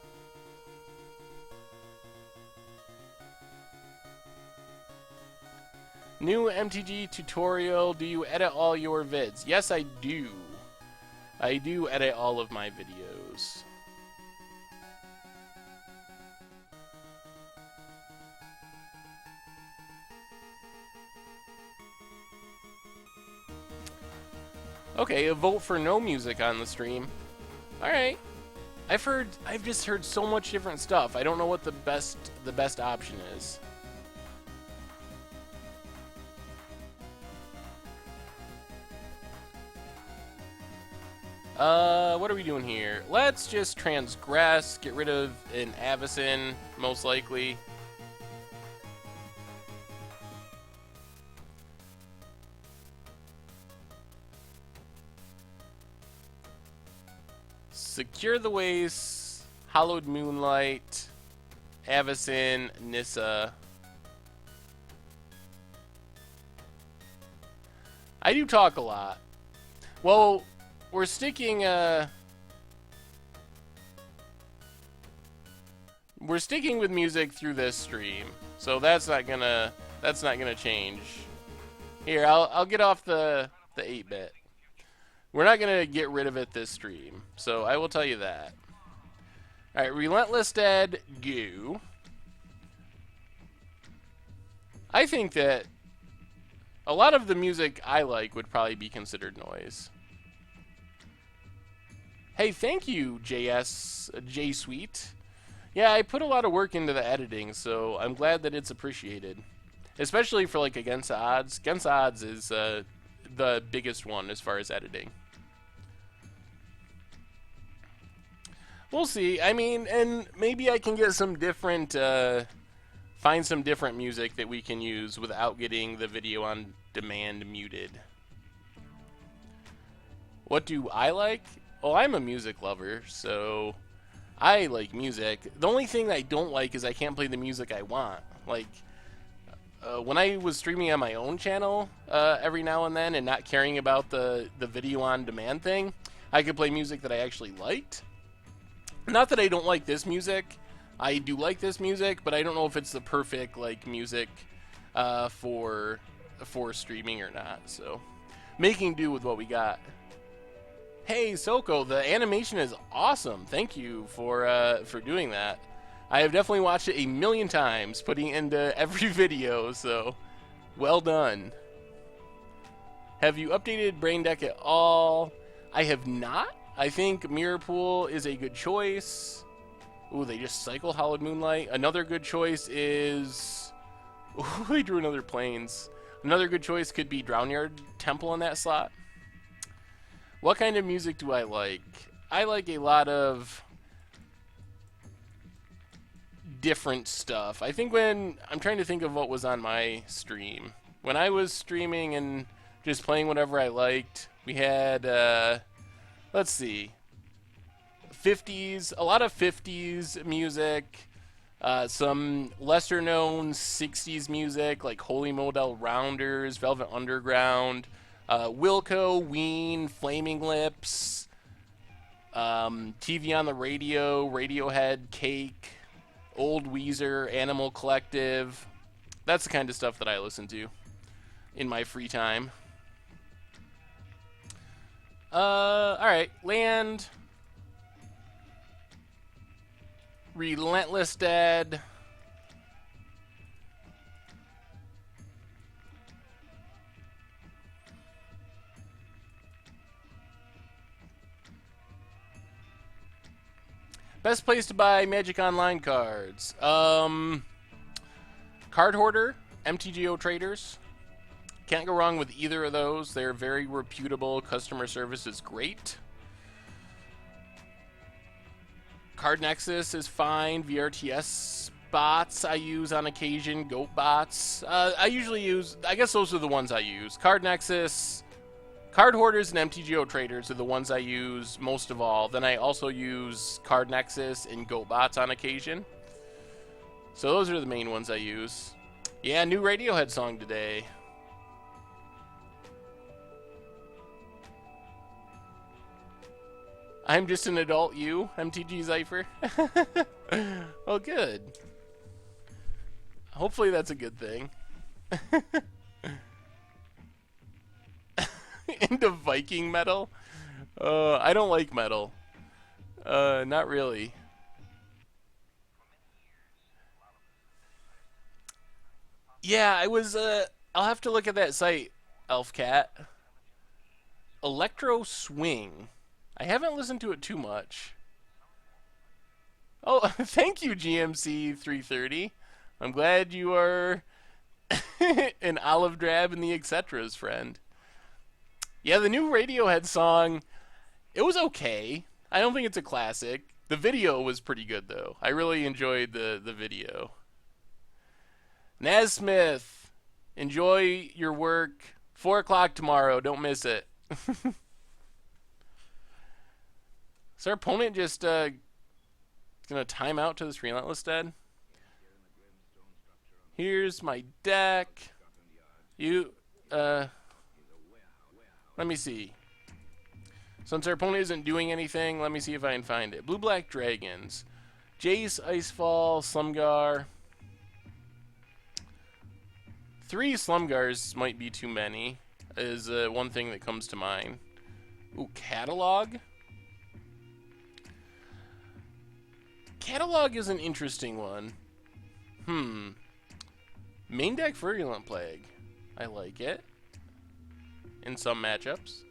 New MTG tutorial. Do you edit all your vids? Yes, I do. I do edit all of my videos. Okay, a vote for no music on the stream. Alright. I've just heard so much different stuff. I don't know what the best option is. What are we doing here? Let's just transgress, get rid of an Avacyn, most likely. Secure the Waste, Hallowed Moonlight, Avacyn, Nissa. I do talk a lot. Well, we're sticking with music through this stream, so that's not gonna change. Here, I'll get off the 8-bit. We're not gonna get rid of it this stream, so I will tell you that. All right, Relentless Dead, go. I think that a lot of the music I like would probably be considered noise. Hey, thank you, J Sweet. Yeah, I put a lot of work into the editing, so I'm glad that it's appreciated. Especially for like Against the Odds. Against the Odds is the biggest one as far as editing. We'll see. I mean, and maybe I can get some different, find some different music that we can use without getting the video on demand muted. What do I like? Oh, I'm a music lover, so I like music. The only thing I don't like is I can't play the music I want. Like, when I was streaming on my own channel every now and then and not caring about the video on demand thing, I could play music that I actually liked. Not that I don't like this music. I do like this music, but I don't know if it's the perfect like music for streaming or not. So, making do with what we got. Hey, Soko, the animation is awesome. Thank you for doing that. I have definitely watched it a million times, putting it into every video, so well done. Have you updated Brain Deck at all? I have not. I think Mirror Pool is a good choice. Ooh, they just cycle Hallowed Moonlight. Another good choice is... Ooh, they drew another Plains. Another good choice could be Drownyard Temple in that slot. What kind of music do I like? I like a lot of different stuff. I think when I'm trying to think of what was on my stream. When I was streaming and just playing whatever I liked, we had let's see, 50s, a lot of 50s music, some lesser known 60s music like Holy Model Rounders, Velvet Underground, Wilco, Ween, Flaming Lips, TV on the Radio, Radiohead, Cake, Old Weezer, Animal Collective. That's the kind of stuff that I listen to in my free time. Alright, land. Relentless Dead. Best place to buy Magic Online cards. Card Hoarder, MTGO Traders. Can't go wrong with either of those. They're very reputable. Customer service is great. Card Nexus is fine. VRTS bots I use on occasion. Goat bots. I usually use... I guess those are the ones I use. Card Nexus... Card Hoarders and MTGO Traders are the ones I use most of all. Then I also use Card Nexus and GoBots on occasion. So those are the main ones I use. Yeah, new Radiohead song today. I'm just an adult you, MTG Zypher. Well, good. Hopefully that's a good thing. Into Viking metal? I don't like metal. Not really. Yeah, I was, I'll have to look at that site, Elfcat. Electro Swing. I haven't listened to it too much. Oh, thank you, GMC 330. I'm glad you are an olive drab in the etceteras friend. Yeah, the new Radiohead song, it was okay. I don't think it's a classic. The video was pretty good though. I really enjoyed the video. Nasmith, enjoy your work. 4 o'clock tomorrow. Don't miss it. Is our opponent just gonna time out to this Relentless Dead? Here's my deck. You let me see. Since our opponent isn't doing anything, let me see if I can find it. Blue Black Dragons. Jace, Icefall, Slumgar. 3 Slumgars might be too many, is one thing that comes to mind. Ooh, Catalog? Catalog is an interesting one. Main deck Virulent Plague. I like it. In some matchups.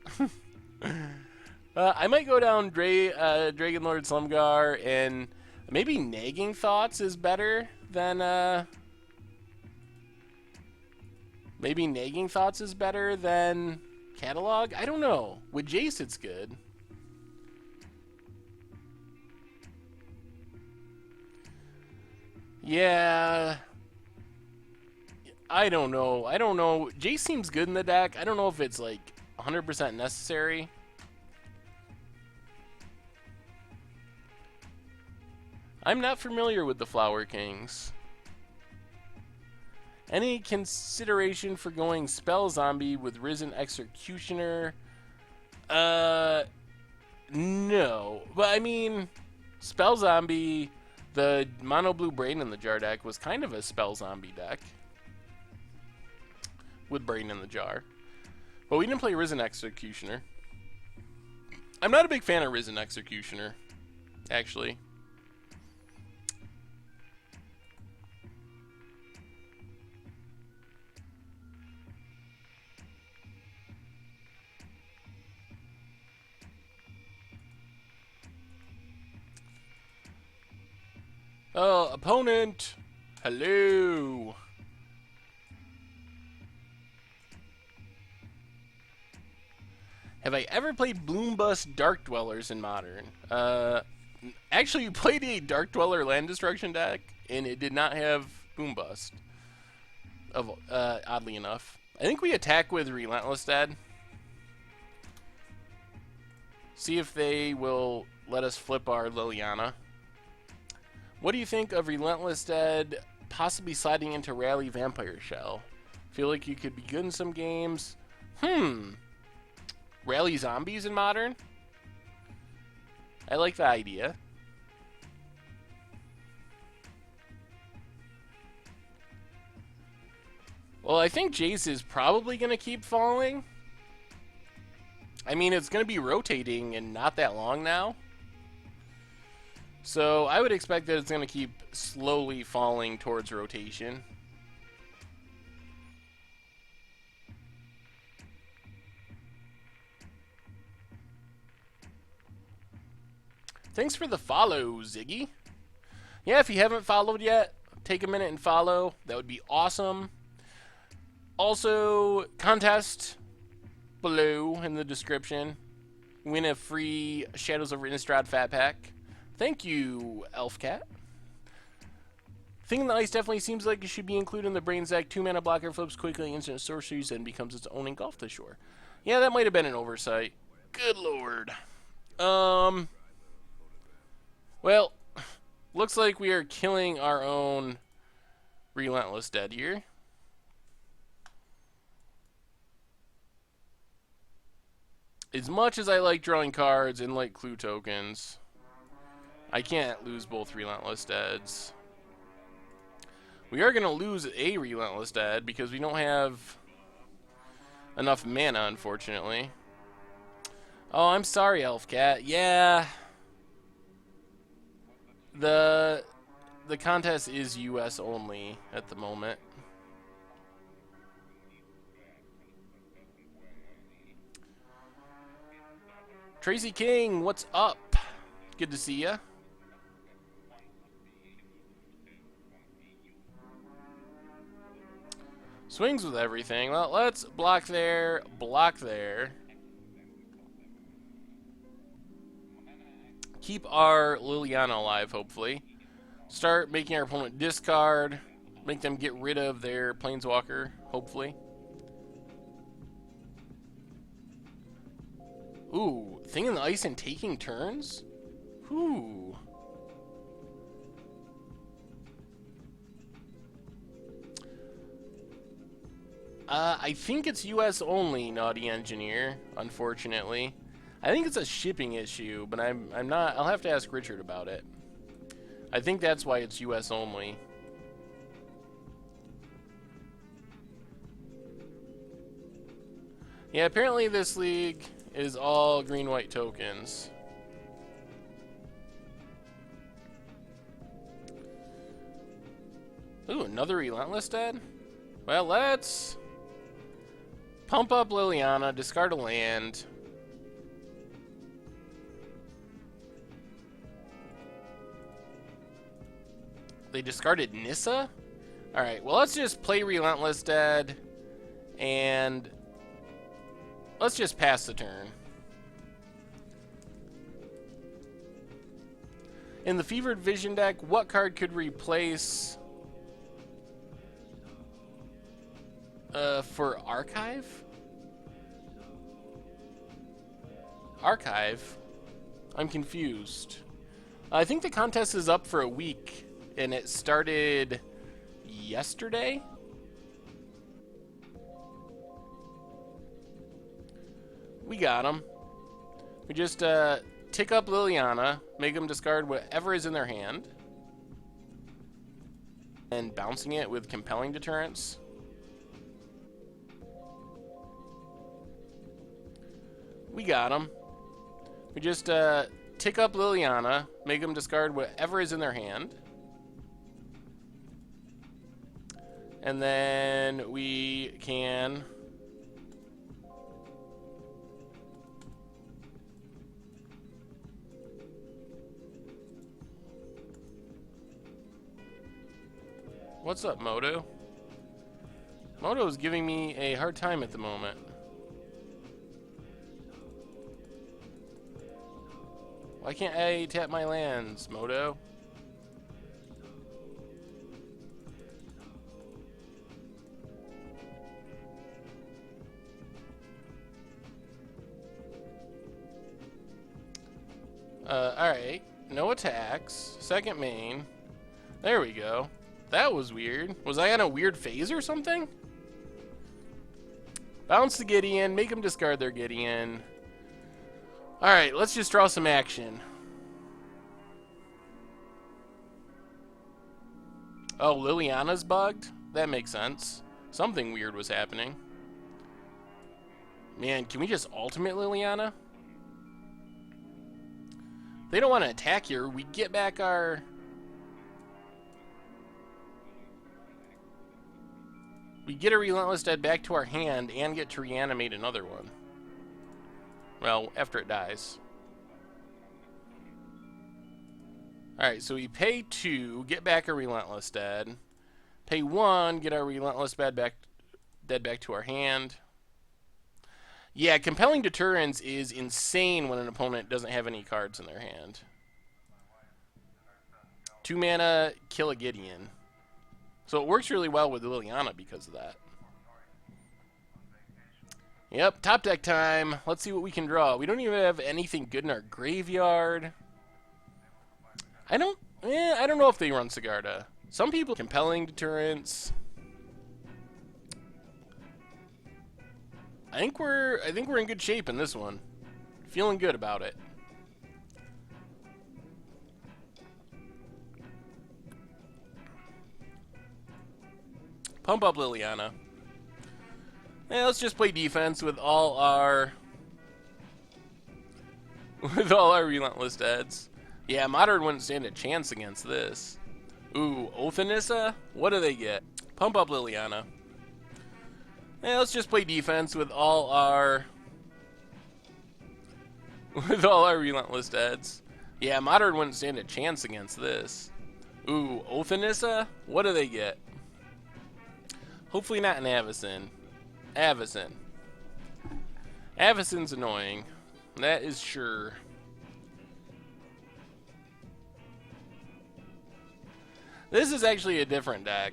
I might go down Dragon Lord Slumgar, and maybe Nagging Thoughts is better than maybe Nagging Thoughts is better than Catalog? I don't know. With Jace, it's good. Yeah. I don't know. Jace seems good in the deck. I don't know if it's like 100% necessary. I'm not familiar with the Flower Kings. Any consideration for going Spell Zombie with Risen Executioner? No. But I mean, Spell Zombie, the Mono Blue Brain in the Jar deck was kind of a Spell Zombie deck. With Brain in the Jar. But we didn't play Risen Executioner. I'm not a big fan of Risen Executioner, actually. Oh, opponent! Hello! Have I ever played Bloombust Dark Dwellers in Modern? Actually, you played a Dark Dweller Land Destruction deck, and it did not have Bloombust. Oddly enough. I think we attack with Relentless Dead. See if they will let us flip our Liliana. What do you think of Relentless Dead possibly sliding into Rally Vampire Shell? Feel like you could be good in some games. Rally Zombies in Modern? I like the idea. Well, I think Jace is probably going to keep falling. I mean, it's going to be rotating and not that long now. So I would expect that it's going to keep slowly falling towards rotation. Thanks for the follow, Ziggy. Yeah, if you haven't followed yet, take a minute and follow. That would be awesome. Also, contest below in the description. Win a free Shadows over Innistrad Fat Pack. Thank you, Elfcat. Thing in the Ice definitely seems like it should be included in the Brain deck. 2-mana blocker flips quickly, instant sorceries, and becomes its own Engulf the Shore. Yeah, that might have been an oversight. Good lord. Well, looks like we are killing our own Relentless Dead here. As much as I like drawing cards and like clue tokens, I can't lose both Relentless Deads. We are going to lose a Relentless Dead because we don't have enough mana, unfortunately. Oh, I'm sorry, Elfcat. Yeah. The contest is US only at the moment. Tracy King, what's up? Good to see ya. Swings with everything. Well, let's block there, block there. Keep our Liliana alive, hopefully. Start making our opponent discard. Make them get rid of their Planeswalker, hopefully. Ooh, Thing in the Ice and taking turns? Ooh. I think it's US only, Naughty Engineer, unfortunately. I think it's a shipping issue, but I'm not. I'll have to ask Richard about it. I think that's why it's US only. Yeah, apparently this league is all green-white tokens. Ooh, another Relentless Dead? Well, let's pump up Liliana, discard a land. They discarded Nissa? Alright, well, let's just play Relentless Dead, and let's just pass the turn. In the Fevered Vision deck, what card could replace for Archive? Archive? I'm confused. I think the contest is up for a week, and it started yesterday? We got him. We just tick up Liliana, make them discard whatever is in their hand, and bouncing it with Compelling Deterrence. We got him. We just tick up Liliana, make them discard whatever is in their hand, and then we can What's up, Moto? Moto is giving me a hard time at the moment. Why can't I tap my lands, Moto? Alright. No attacks. Second main. There we go. That was weird. Was I on a weird phase or something? Bounce the Gideon. Make them discard their Gideon. Alright, let's just draw some action. Oh, Liliana's bugged? That makes sense. Something weird was happening. Man, can we just ultimate Liliana? They don't want to attack here. We get back our... We get a Relentless Dead back to our hand and get to reanimate another one. Well, after it dies. Alright, so we pay 2, get back a Relentless Dead. Pay 1, get our Relentless Dead back to our hand. Yeah, Compelling Deterrence is insane when an opponent doesn't have any cards in their hand. 2 mana, kill a Gideon. So it works really well with Liliana because of that. Yep, top deck time. Let's see what we can draw. We don't even have anything good in our graveyard. I don't know if they run Sigarda. Some people Compelling Deterrence. I think we're in good shape in this one. Feeling good about it. Pump up Liliana. Yeah, let's just play defense with all our Relentless Deads. Yeah, Modern wouldn't stand a chance against this. Ooh, Othanissa? What do they get? Pump up Liliana. Yeah, let's just play defense with all our Relentless Deads. Yeah, Modern wouldn't stand a chance against this. Ooh, Othanissa? What do they get? Hopefully not an Avacyn. Avacyn. Avacyn's annoying. That is sure. This is actually a different deck.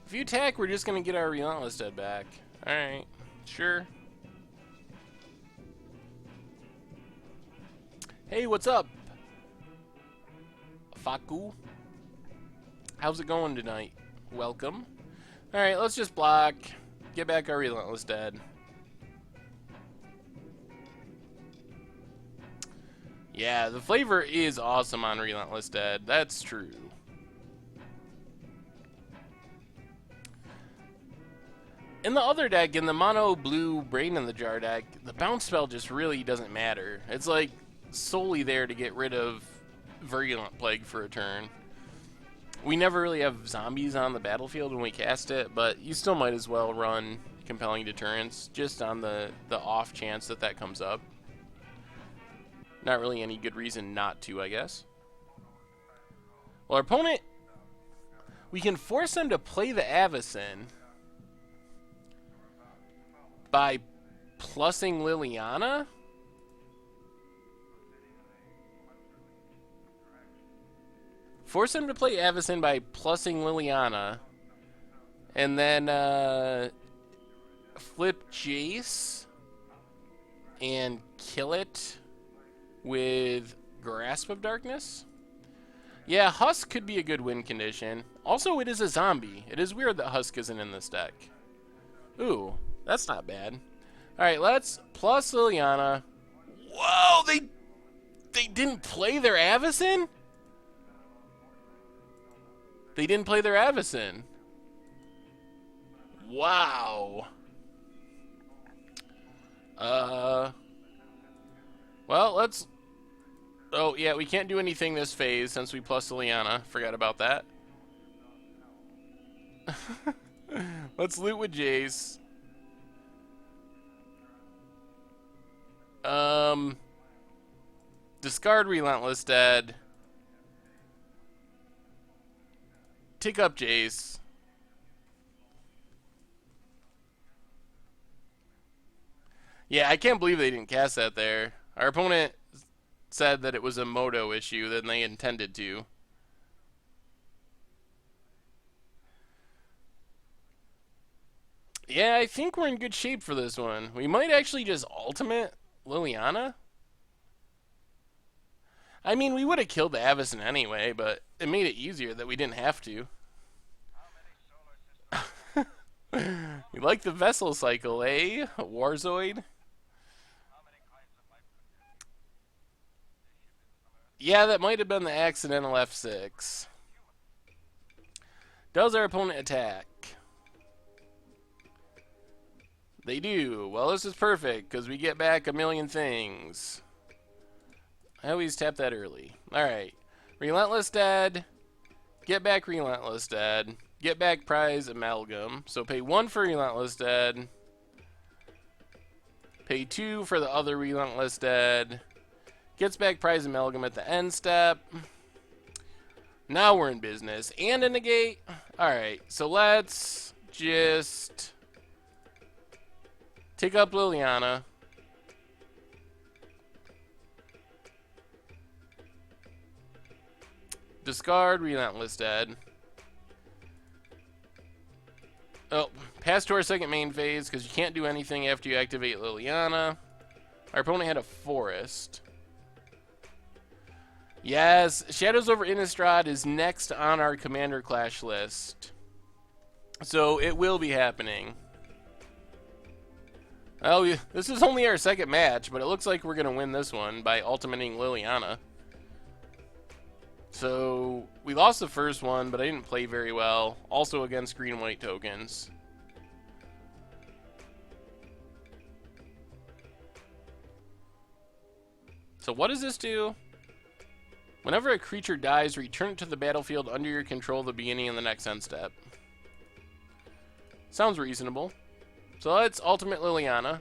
If you attack, we're just going to get our Relentless Dead back. Alright, sure. Hey, what's up? Faku? How's it going tonight? Welcome. Alright, let's just block. Get back our Relentless Dead. Yeah, the flavor is awesome on Relentless Dead. That's true. In the other deck, in the mono blue Brain in the Jar deck, the bounce spell just really doesn't matter. It's like solely there to get rid of Virulent Plague for a turn. We never really have zombies on the battlefield when we cast it, but you still might as well run Compelling Deterrence just on the off chance that that comes up. Not really any good reason not to, I guess. Well, our opponent, we can force them to play the Avacyn by plussing Liliana. Force them to play Avacyn by plussing Liliana. And then flip Jace and kill it with Grasp of Darkness. Yeah, Husk could be a good win condition. Also, it is a zombie. It is weird that Husk isn't in this deck. Ooh, that's not bad. Alright, let's plus Liliana. Whoa, they didn't play their Avacyn? They didn't play their Avacyn. Wow. Well, let's... Oh, yeah, we can't do anything this phase since we plus Liliana. Forgot about that. Let's loot with Jace. Discard Relentless Dead. Tick up Jace. Yeah, I can't believe they didn't cast that there. Our opponent said that it was a Moto issue than they intended to. Yeah, I think we're in good shape for this one. We might actually just ultimate Liliana. I mean, we would have killed the Avacyn anyway, but it made it easier that we didn't have to. You like the vessel cycle, eh, Warzoid? Yeah, that might have been the accidental F6. Does our opponent attack? They do. Well, this is perfect, because we get back a million things. I always tap that early. Alright. Relentless Dead. Get back Relentless Dead. Get back prize Amalgam. So pay 1 for Relentless Dead. Pay 2 for the other Relentless Dead. Gets back prize Amalgam at the end step. Now we're in business. And a negate. Alright, so let's just take up Liliana. Discard Relentless Dead. Oh, pass to our second main phase, because you can't do anything after you activate Liliana. Our opponent had a Forest. Yes, Shadows over Innistrad is next on our Commander Clash list. So it will be happening. Oh, this is only our second match, but it looks like we're going to win this one by ultimating Liliana. So, we lost the first one, but I didn't play very well. Also against green and white tokens. So what does this do? Whenever a creature dies, return it to the battlefield under your control at the beginning of the next end step. Sounds reasonable. So let's ultimate Liliana.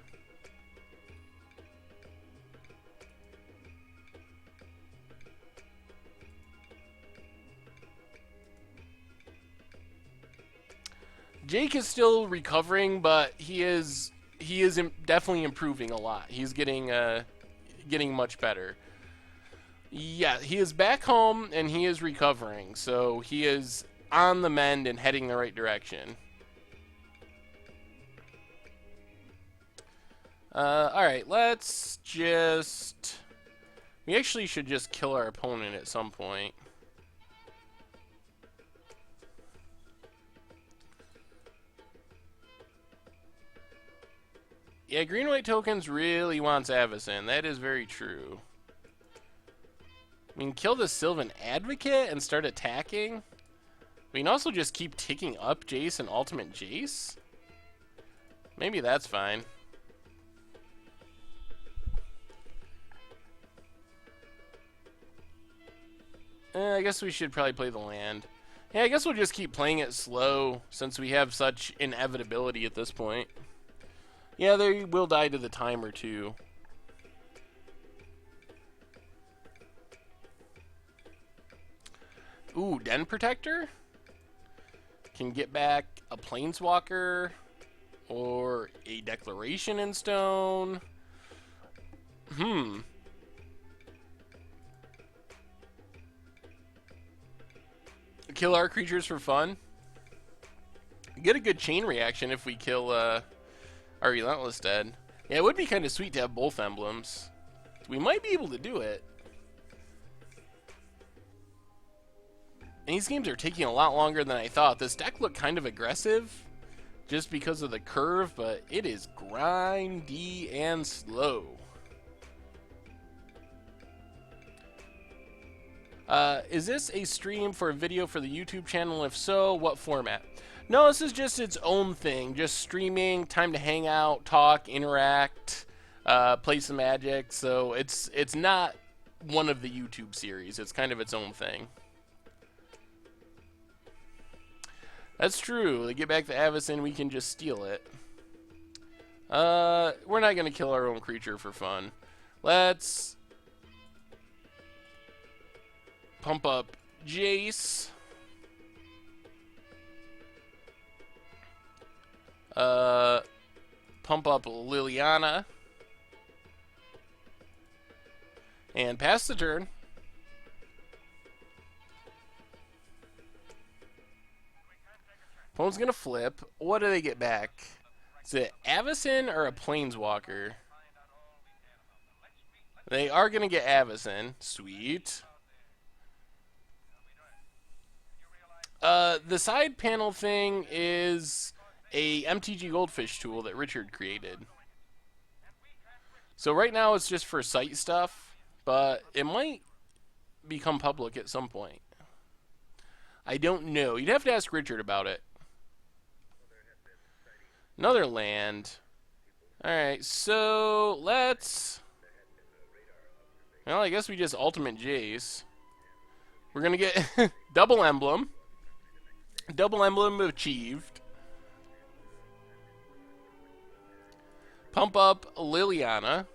Jake is still recovering, but he is definitely improving a lot. He's getting much better. Yeah, he is back home and he is recovering, so he is on the mend and heading the right direction. Alright, let's just... We actually should just kill our opponent at some point. Yeah, Green-White Tokens really wants Avacyn. That is very true. We can kill the Sylvan Advocate and start attacking. We can also just keep ticking up Jace and Ultimate Jace. Maybe that's fine. I guess we should probably play the land. Yeah, I guess we'll just keep playing it slow since we have such inevitability at this point. Yeah, they will die to the timer too. Ooh, Den Protector? Can get back a Planeswalker or a Declaration in Stone. Kill our creatures for fun. Get a good chain reaction if we kill our Relentless Dead. Yeah, it would be kind of sweet to have both emblems. We might be able to do it. And these games are taking a lot longer than I thought. This deck looked kind of aggressive just because of the curve, but it is grindy and slow. Is this a stream for a video for the YouTube channel? If so, what format? No, this is just its own thing. Just streaming, time to hang out, talk, interact, play some Magic. So it's not one of the YouTube series. It's kind of its own thing. That's true. To get back to Avacyn, we can just steal it. We're not going to kill our own creature for fun. Let's pump up Jace. Pump up Liliana. And pass the turn. Opponent's gonna flip. What do they get back? Is it Avacyn or a Planeswalker? They are gonna get Avacyn. Sweet. The side panel thing is a MTG Goldfish tool that Richard created. So right now it's just for site stuff, but it might become public at some point. I don't know. You'd have to ask Richard about it. Another land. Alright, so let's... Well, I guess we just Ultimate Jace. We're going to get double emblem. Double emblem achieved. Pump up Liliana.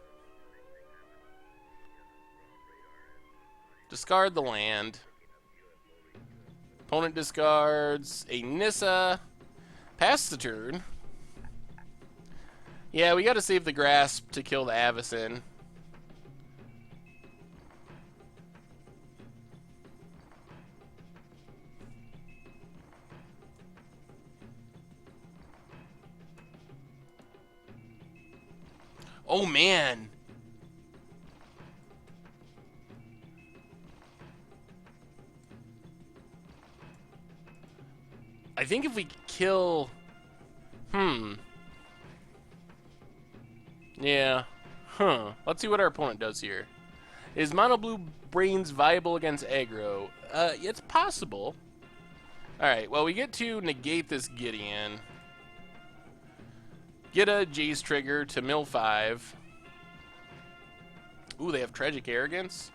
Discard the land. Opponent discards a Nissa. Pass the turn. Yeah, we gotta save the Grasp to kill the Avacyn. Oh, man. I think if we kill... Yeah. Let's see what our opponent does here. Is Mono Blue Brains viable against aggro? It's possible. Alright, well, we get to negate this Gideon. Get a Jace trigger to mill 5. Ooh, they have Tragic Arrogance.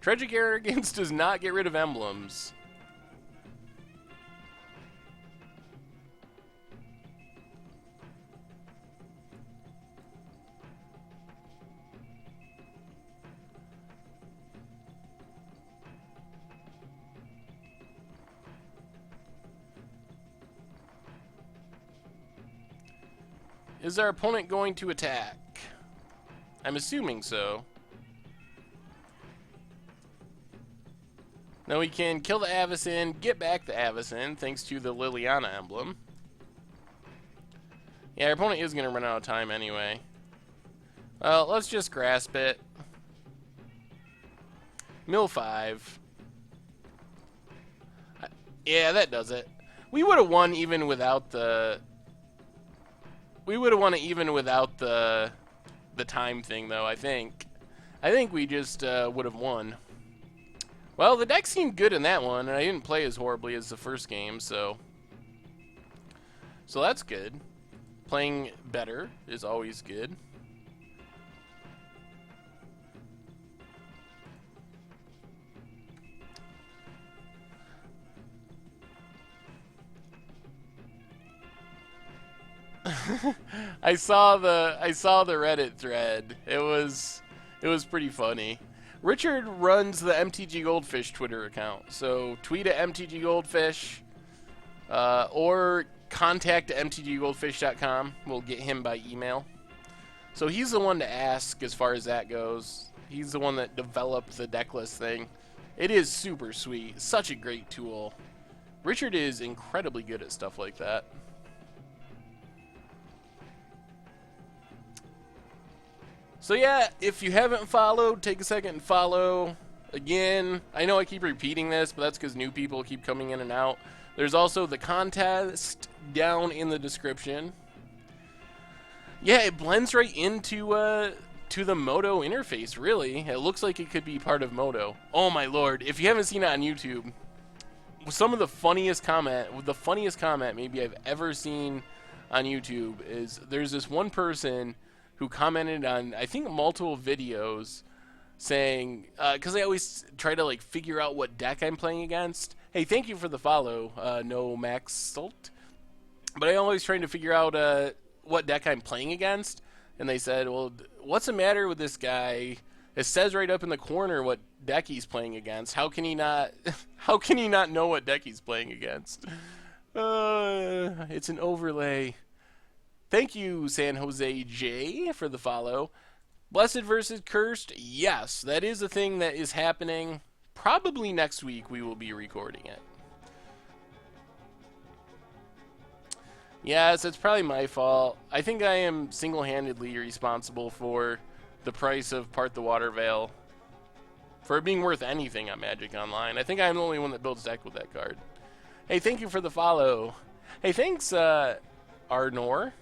Tragic Arrogance does not get rid of emblems. Is our opponent going to attack? I'm assuming so. Now we can kill the Avacyn, get back the Avacyn, thanks to the Liliana emblem. Yeah, our opponent is going to run out of time anyway. Well, let's just grasp it. Mill 5. Yeah, that does it. We would have won even without the... We would have won it even without the time thing, though, I think. I think we just would have won. Well, the deck seemed good in that one, and I didn't play as horribly as the first game, so... So that's good. Playing better is always good. I saw the Reddit thread. It was pretty funny. Richard runs the MTG Goldfish Twitter account, so tweet at MTG Goldfish or contact mtggoldfish.com. We'll get him by email. So he's the one to ask as far as that goes. He's the one that developed the decklist thing. It is super sweet. Such a great tool. Richard is incredibly good at stuff like that. So yeah, if you haven't followed, take a second and follow. Again, I know I keep repeating this, but that's because new people keep coming in and out. There's also the contest down in the description. Yeah, it blends right into to the Moto interface, really. It looks like it could be part of Moto. Oh my lord, if you haven't seen it on YouTube, some of the funniest comment maybe I've ever seen on YouTube is there's this one person who commented on, I think, multiple videos saying, because I always try to like figure out what deck I'm playing against. Hey, thank you for the follow, no Max Salt. But I always trying to figure out what deck I'm playing against, and they said, well, what's the matter with this guy? It says right up in the corner what deck he's playing against. How can he not? How can he not know what deck he's playing against? It's an overlay. Thank you, San Jose J, for the follow. Blessed versus Cursed, yes, that is a thing that is happening. Probably next week we will be recording it. Yes, it's probably my fault. I think I am single-handedly responsible for the price of Part the Water Veil. For it being worth anything on Magic Online. I think I'm the only one that builds deck with that card. Hey, thank you for the follow. Hey, thanks, Arnor.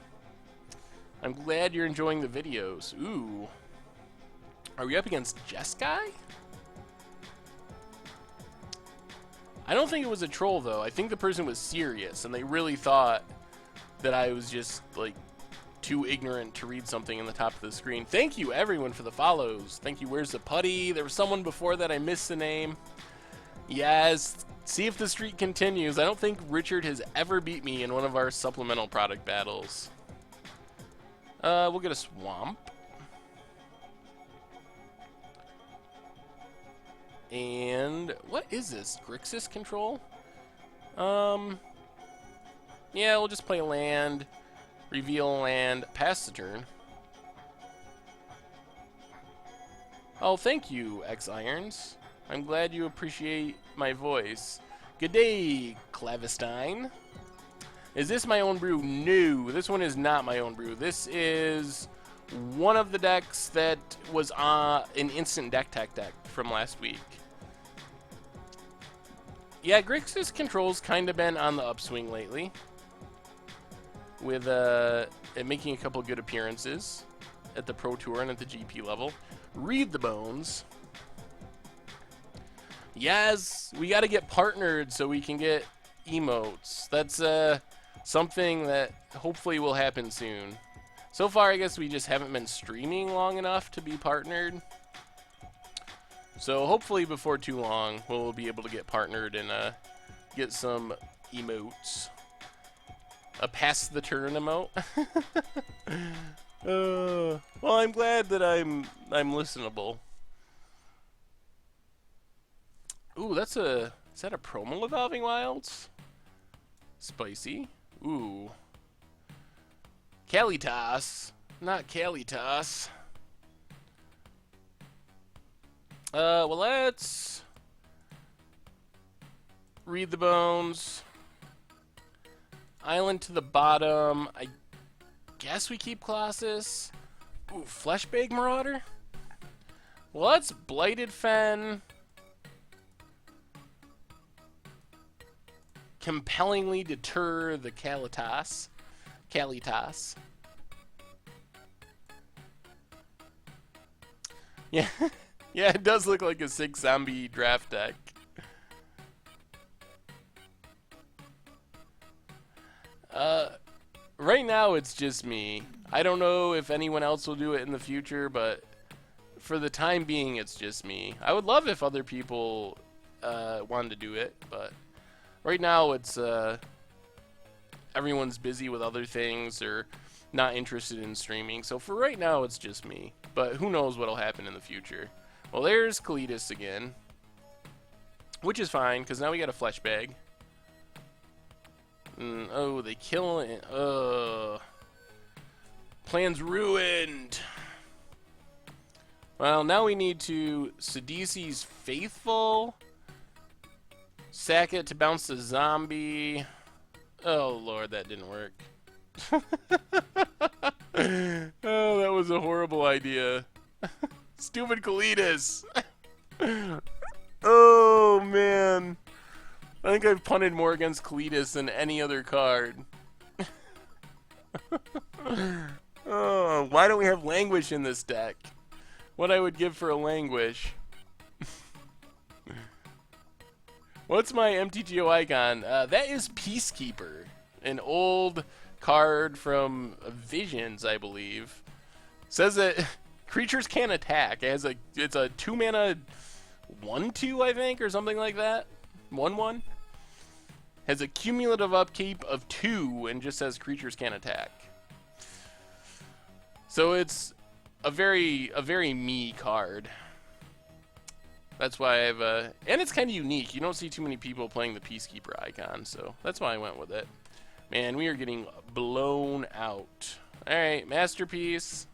I'm glad you're enjoying the videos. Ooh. Are we up against Jeskai? I don't think it was a troll, though. I think the person was serious, and they really thought that I was just, like, too ignorant to read something in the top of the screen. Thank you, everyone, for the follows. Thank you, Where's the Putty? There was someone before that. I missed the name. Yes. See if the streak continues. I don't think Richard has ever beat me in one of our supplemental product battles. We'll get a Swamp. And what is this? Grixis control? Yeah, we'll just play land, reveal land, pass the turn. Oh, thank you, X Irons. I'm glad you appreciate my voice. Good day, Clavestein. Is this my own brew? No, this one is not my own brew. This is one of the decks that was an instant deck tech deck from last week. Yeah, Grixis Control's kind of been on the upswing lately, with it making a couple good appearances at the Pro Tour and at the GP level. Read the bones. Yes, we got to get partnered so we can get emotes. That's something that hopefully will happen soon. So far, I guess we just haven't been streaming long enough to be partnered. So hopefully before too long, we'll be able to get partnered and get some emotes. A pass the turn emote. Well, I'm glad that I'm listenable. Ooh, is that a promo Evolving Wilds? Spicy. Ooh. Kalitas. Not Kalitas. Well, let's read the bones. Island to the bottom. I guess we keep Colossus. Ooh, Fleshbag Marauder? Well, let's Blighted Fen. Compellingly deter the Kalitas. Yeah, yeah, it does look like a 6 zombie draft deck. Right now it's just me. I don't know if anyone else will do it in the future, but for the time being, it's just me. I would love if other people wanted to do it, but right now it's everyone's busy with other things or not interested in streaming. So for right now, it's just me. But who knows what'll happen in the future. Well, there's Kalitas again, which is fine because now we got a flesh bag. Oh, they kill it. Plan's ruined. Well, now we need to Sidisi's Faithful. Sack it to bounce the zombie. Oh, Lord, that didn't work. Oh, that was a horrible idea. Stupid Kalitas. Oh, man. I think I've punted more against Kalitas than any other card. Oh, why don't we have Languish in this deck? What I would give for a Languish. What's my MTGO icon? That is Peacekeeper, an old card from Visions, I believe. Says that creatures can't attack. It's a 2-mana 1/2, I think, or something like that. 1/1. Has a cumulative upkeep of 2 and just says creatures can't attack. So it's a very me card. That's why I've and it's kind of unique. You don't see too many people playing the Peacekeeper icon, so that's why I went with it. Man, we are getting blown out. All right, Masterpiece.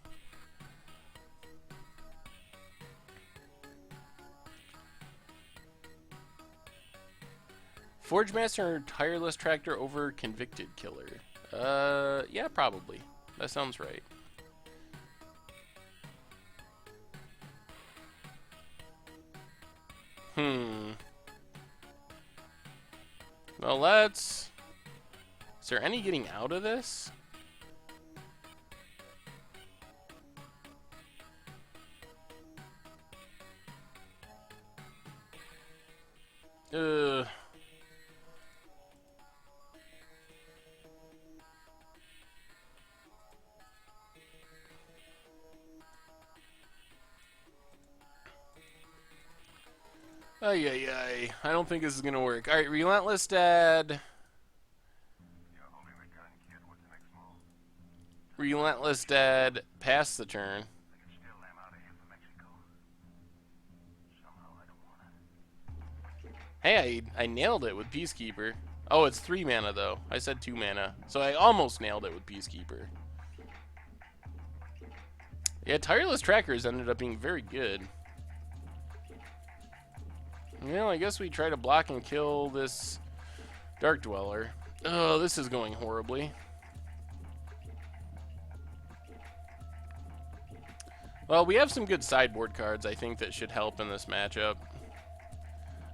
Forge Master or Tireless Tractor over Convicted Killer? Yeah, probably. That sounds right. Well, let's... Is there any getting out of this? Ay. I don't think this is gonna work. Alright, Relentless Dad. Relentless Dad, pass the turn. Hey, I nailed it with Peacekeeper. Oh, it's 3 mana though. I said 2 mana. So I almost nailed it with Peacekeeper. Yeah, Tireless Trackers ended up being very good. Well, I guess we try to block and kill this Dark Dweller. Oh, this is going horribly. Well, we have some good sideboard cards, I think, that should help in this matchup.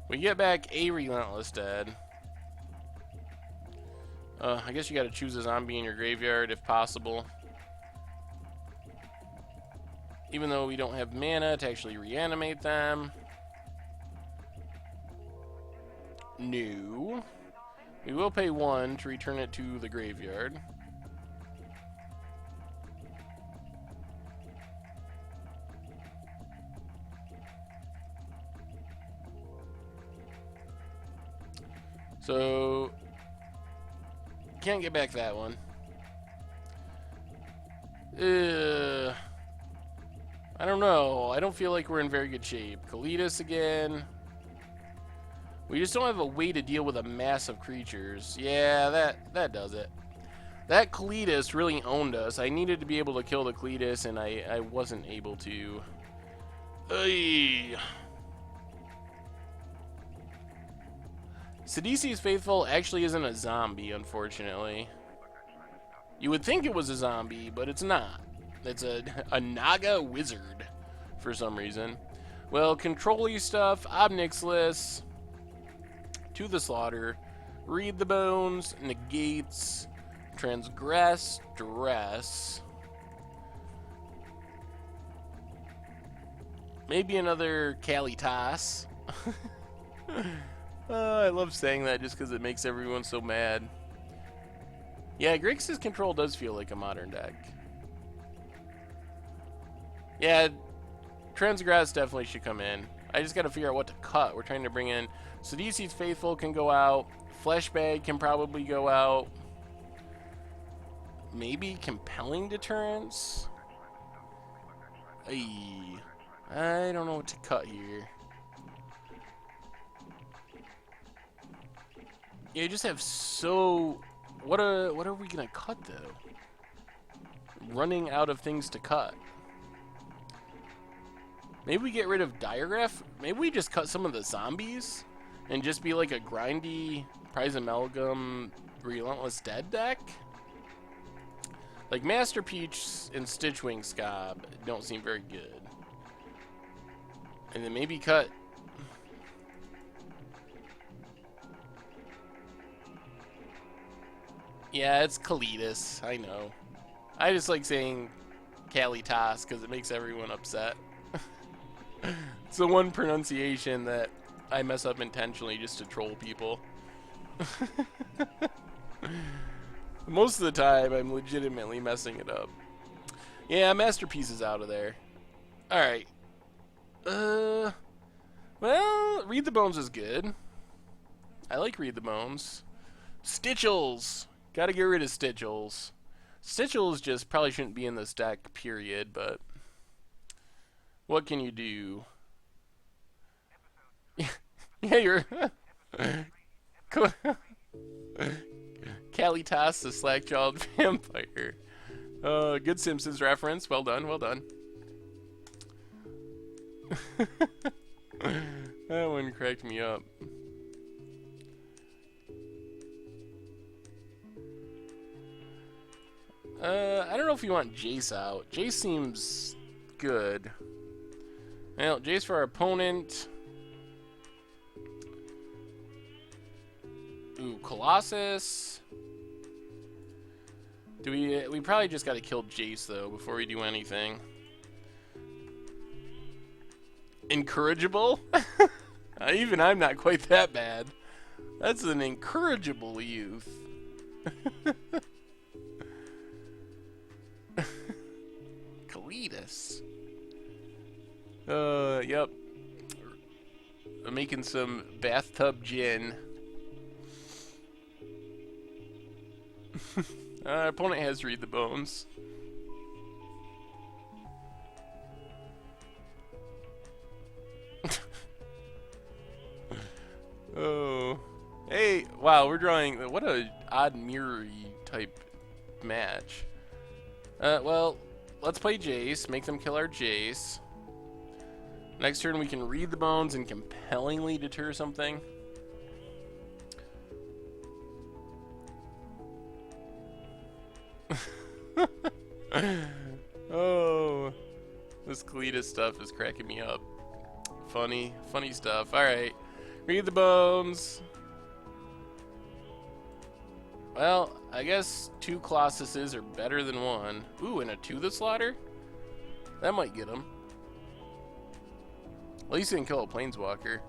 We get back a Relentless Dad. I guess you gotta choose a zombie in your graveyard if possible. Even though we don't have mana to actually reanimate them. No. We will pay 1 to return it to the graveyard. So, can't get back that one. I don't know. I don't feel like we're in very good shape. Kalitas again. We just don't have a way to deal with a mass of creatures. Yeah, that does it. That Cletus really owned us. I needed to be able to kill the Cletus, and I wasn't able to. Ay. Sidisi's Faithful actually isn't a zombie, unfortunately. You would think it was a zombie, but it's not. It's a Naga wizard, for some reason. Well, control-y stuff, Obnixilus, To the Slaughter, Read the Bones, Negates, Transgress, Duress. Maybe another Kalitas. I love saying that just because it makes everyone so mad. Yeah, Grixis Control does feel like a modern deck. Yeah, Transgress definitely should come in. I just gotta figure out what to cut. We're trying to bring in Sidisi's Faithful can go out. Fleshbag can probably go out. Maybe Compelling Deterrence? Ay, I don't know what to cut here. Yeah, you just have so... What are we gonna cut, though? Running out of things to cut. Maybe we get rid of Diagraph? Maybe we just cut some of the zombies? And just be like a grindy Prize Amalgam Relentless Dead deck? Like Master Peach and Stitchwing Scob don't seem very good. And then maybe cut... Yeah, it's Kalitas. I know. I just like saying Kalitas because it makes everyone upset. It's the one pronunciation that I mess up intentionally just to troll people. Most of the time, I'm legitimately messing it up. Yeah, Masterpiece is out of there. Alright. Well, Read the Bones is good. I like Read the Bones. Stitchels! Gotta get rid of Stitchels. Stitchels just probably shouldn't be in this deck, period, but... What can you do? Yeah, you're... Kalitas, the slack-jawed vampire. Good Simpsons reference. Well done, well done. That one cracked me up. I don't know if you want Jace out. Jace seems good. Well, Jace for our opponent. Ooh, Colossus. Do we probably just gotta kill Jace though before we do anything. Incorrigible? Even I'm not quite that bad. That's an incorrigible youth. Kalitas. Yep. I'm making some bathtub gin. Our opponent has Read the Bones. Oh. Hey, wow, we're drawing... What a odd mirror-y type match. Well, let's play Jace. Make them kill our Jace. Next turn we can Read the Bones and compellingly deter something. Oh, this Cletus stuff is cracking me up. Funny stuff. Alright, Read the Bones. Well, I guess 2 Colossuses are better than 1. Ooh, and a To the Slaughter? That might get him. At least he didn't kill a Planeswalker.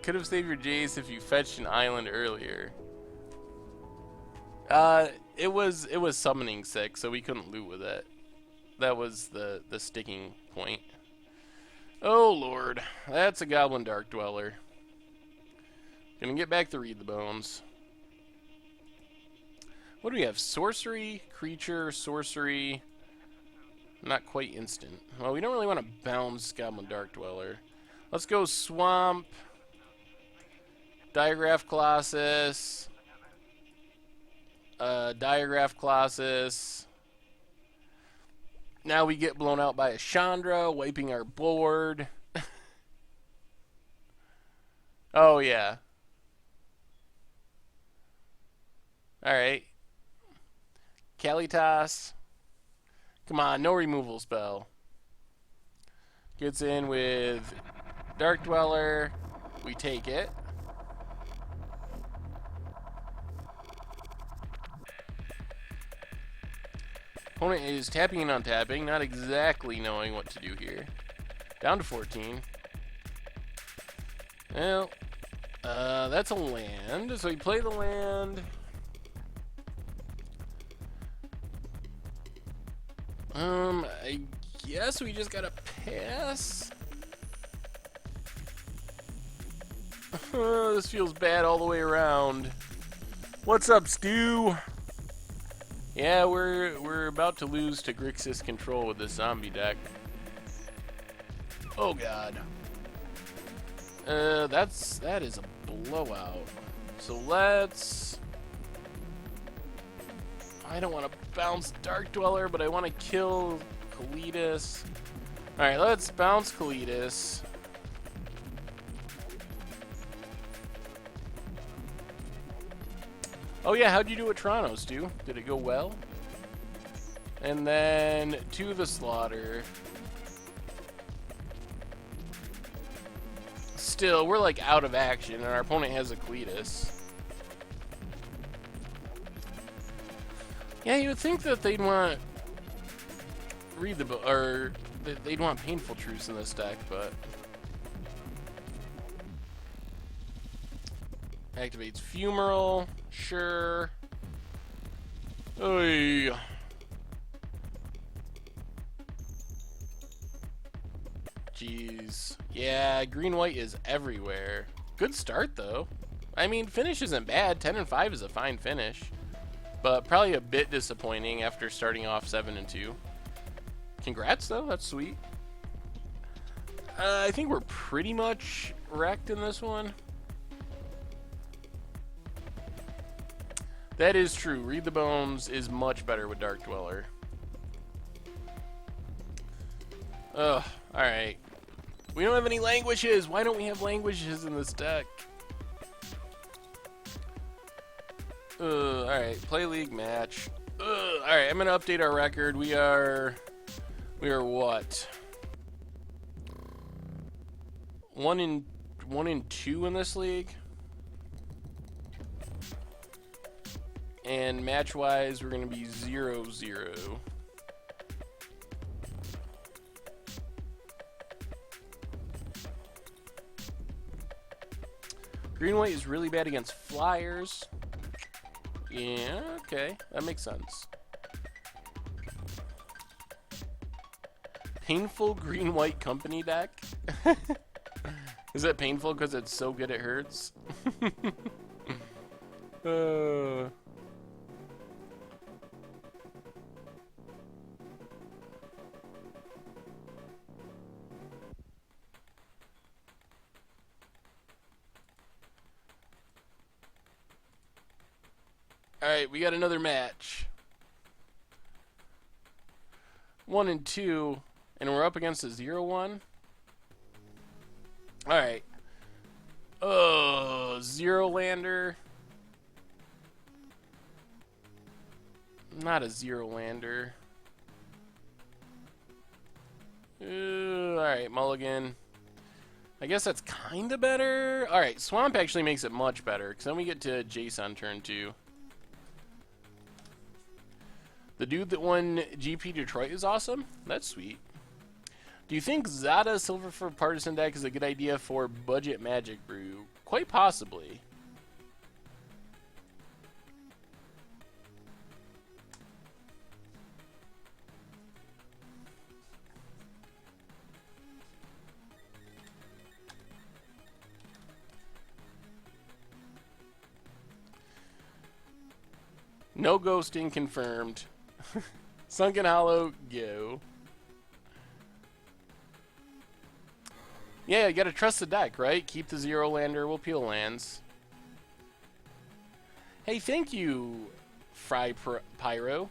Could have saved your Jace if you fetched an island earlier. It was summoning 6, so we couldn't loot with it. That was the sticking point. Oh lord, that's a Goblin Dark Dweller. Gonna get back to Read the Bones. What do we have? Sorcery, creature, sorcery. Not quite instant. Well, we don't really want to bounce Goblin Dark Dweller. Let's go Swamp. Digraph Colossus. Digraph Colossus. Now we get blown out by a Chandra, wiping our board. Oh, yeah. Alright. Kalitas. Come on, no removal spell. Gets in with Dark Dweller. We take it. Opponent is tapping and untapping, not exactly knowing what to do here. Down to 14. Well, that's a land. So you play the land. I guess we just gotta pass. This feels bad all the way around. What's up, Stu? Yeah, we're about to lose to Grixis control with this zombie deck. Oh god. That is a blowout. So let's. I don't want to bounce Dark Dweller, but I want to kill Kalitas. All right, let's bounce Kalitas. Oh yeah, how'd you do at Toronto, Stu? Did it go well? And then to the slaughter. Still, we're like out of action, and our opponent has a Kalitas. Yeah, you would think that they'd want read the book, or they'd want Painful Truce in this deck, but activates Fumarole, sure. Oy. Jeez. Yeah, green-white is everywhere. Good start, though. I mean, finish isn't bad. 10 and 5 is a fine finish. But probably a bit disappointing after starting off 7 and 2. Congrats, though. That's sweet. I think we're pretty much wrecked in this one. That is true. Read the Bones is much better with Dark Dweller. Ugh. Alright. We don't have any languishes. Why don't we have languishes in this deck? Alright, play league match. Alright, I'm gonna update our record. We are what? 1 and 2 in this league. And match wise, we're gonna be 0-0. Green white is really bad against flyers. Yeah, okay. That makes sense. Painful green-white company deck? Is it painful because it's so good it hurts? Alright, we got another match. 1 and 2, and we're up against a 0-1. Alright. Oh, zero lander. Not a zero lander. Alright, mulligan. I guess that's kind of better. Alright, Swamp actually makes it much better, because then we get to Jace on turn 2. The dude that won GP Detroit is awesome. That's sweet. Do you think Zada Silverfur Partisan deck is a good idea for budget Magic Brew? Quite possibly. No ghosting confirmed. Sunken Hollow, go. Yeah, you gotta trust the deck, right? Keep the 0 lander, will peel lands. Hey, thank you, Fry Pyro.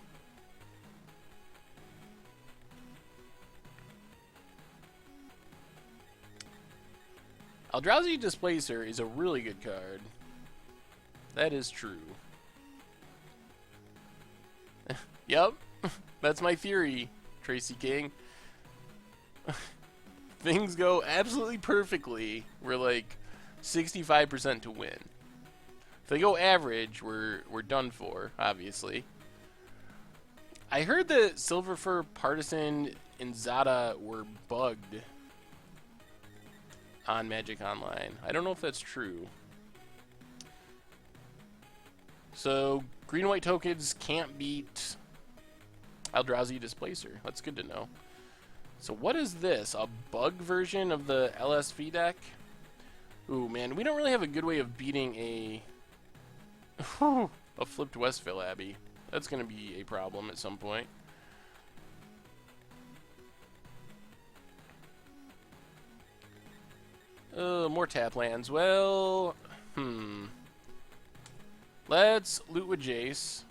Eldrazi Displacer is a really good card. That is true. Yep, that's my theory, Tracy King. Things go absolutely perfectly. We're like 65% to win. If they go average, we're done for, obviously. I heard that Silverfur, Partisan, and Zada were bugged on Magic Online. I don't know if that's true. So, green-white tokens can't beat Eldrazi Displacer. That's good to know. So what is this? A bug version of the LSV deck? Ooh, man, we don't really have a good way of beating a flipped Westvale Abbey. That's going to be a problem at some point. More tap lands. Well, let's loot with Jace.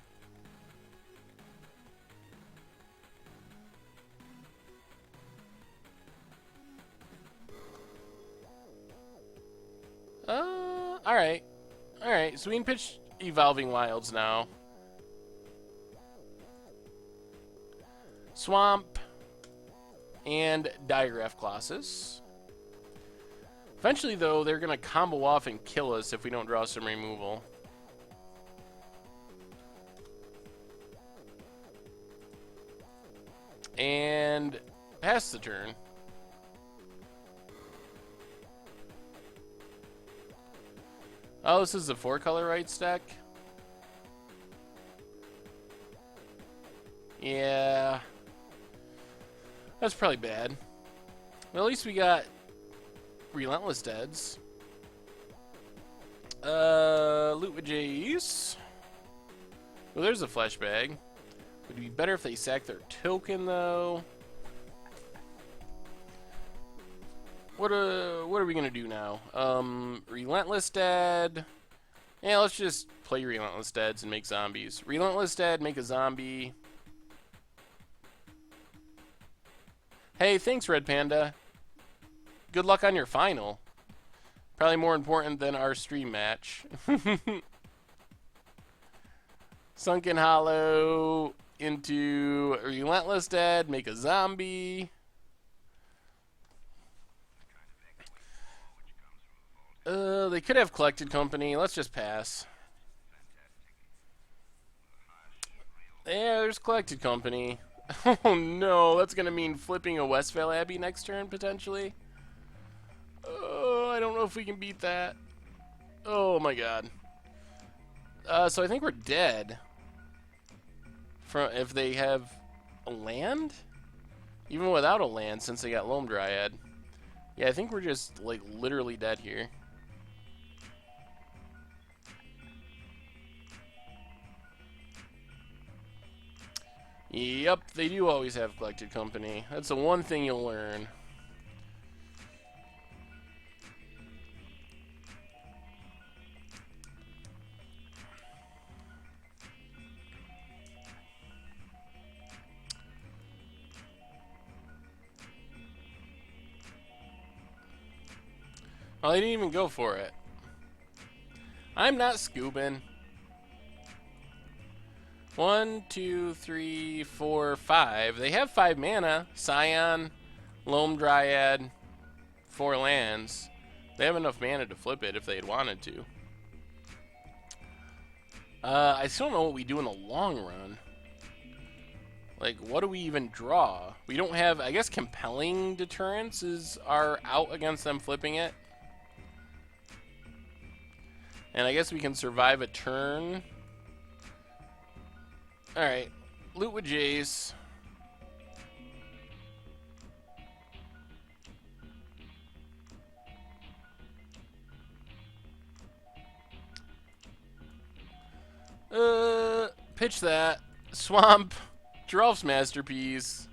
Alright. Alright, so we can pitch Evolving Wilds now. Swamp. And Digraph Colossus. Eventually, though, they're going to combo off and kill us if we don't draw some removal. And pass the turn. Oh, this is the 4-color rights deck? Yeah. That's probably bad. Well, at least we got Relentless Deads. Loot with Jace. Well, there's a flashbag. Would it be better if they sack their token, though? What are we gonna do now? Relentless Dead. Yeah, let's just play Relentless Deads and make zombies. Relentless Dead, make a zombie. Hey, thanks, Red Panda. Good luck on your final. Probably more important than our stream match. Sunken Hollow into Relentless Dead, make a zombie. They could have Collected Company. Let's just pass. Yeah, there's Collected Company. Oh no, that's gonna mean flipping a Westvale Abbey next turn, potentially. Oh, I don't know if we can beat that. Oh my god. So I think we're dead. If they have a land? Even without a land, since they got Loam Dryad. Yeah, I think we're just, like, literally dead here. Yep, they do always have Collected Company. That's the one thing you'll learn. Oh, they didn't even go for it. I'm not scooping. 1, 2, 3, 4, 5. They have 5 mana. Scion, Loam Dryad, 4 lands. They have enough mana to flip it if they had wanted to. I still don't know what we do in the long run. Like, what do we even draw? We don't have, I guess, Compelling Deterrence is our out against them flipping it. And I guess we can survive a turn. Alright. Loot with Jace. Pitch that. Swamp. Giralf's Masterpiece.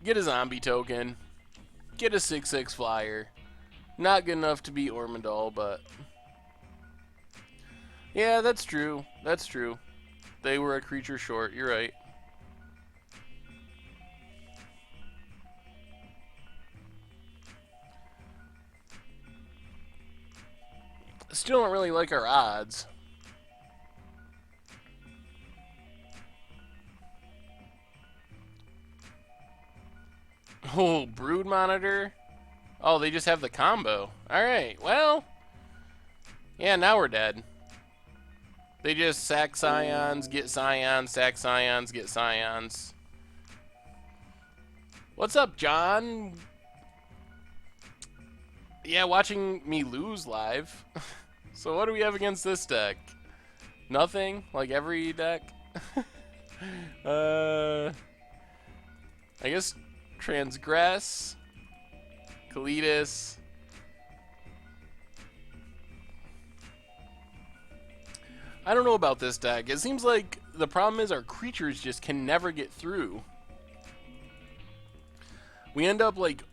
Get a zombie token. Get a 6/6 flyer. Not good enough to beat Ormondal, but... Yeah, that's true. That's true. They were a creature short. You're right. Still don't really like our odds. Oh, Brood Monitor? Oh, they just have the combo. Alright, well... Yeah, now we're dead. They just sack Scions, get Scions, sack Scions, get Scions. What's up, John? Yeah, watching me lose live. So what do we have against this deck? Nothing? Like every deck? I guess Transgress, Kalitas. I don't know about this deck. It seems like the problem is our creatures just can never get through. We end up like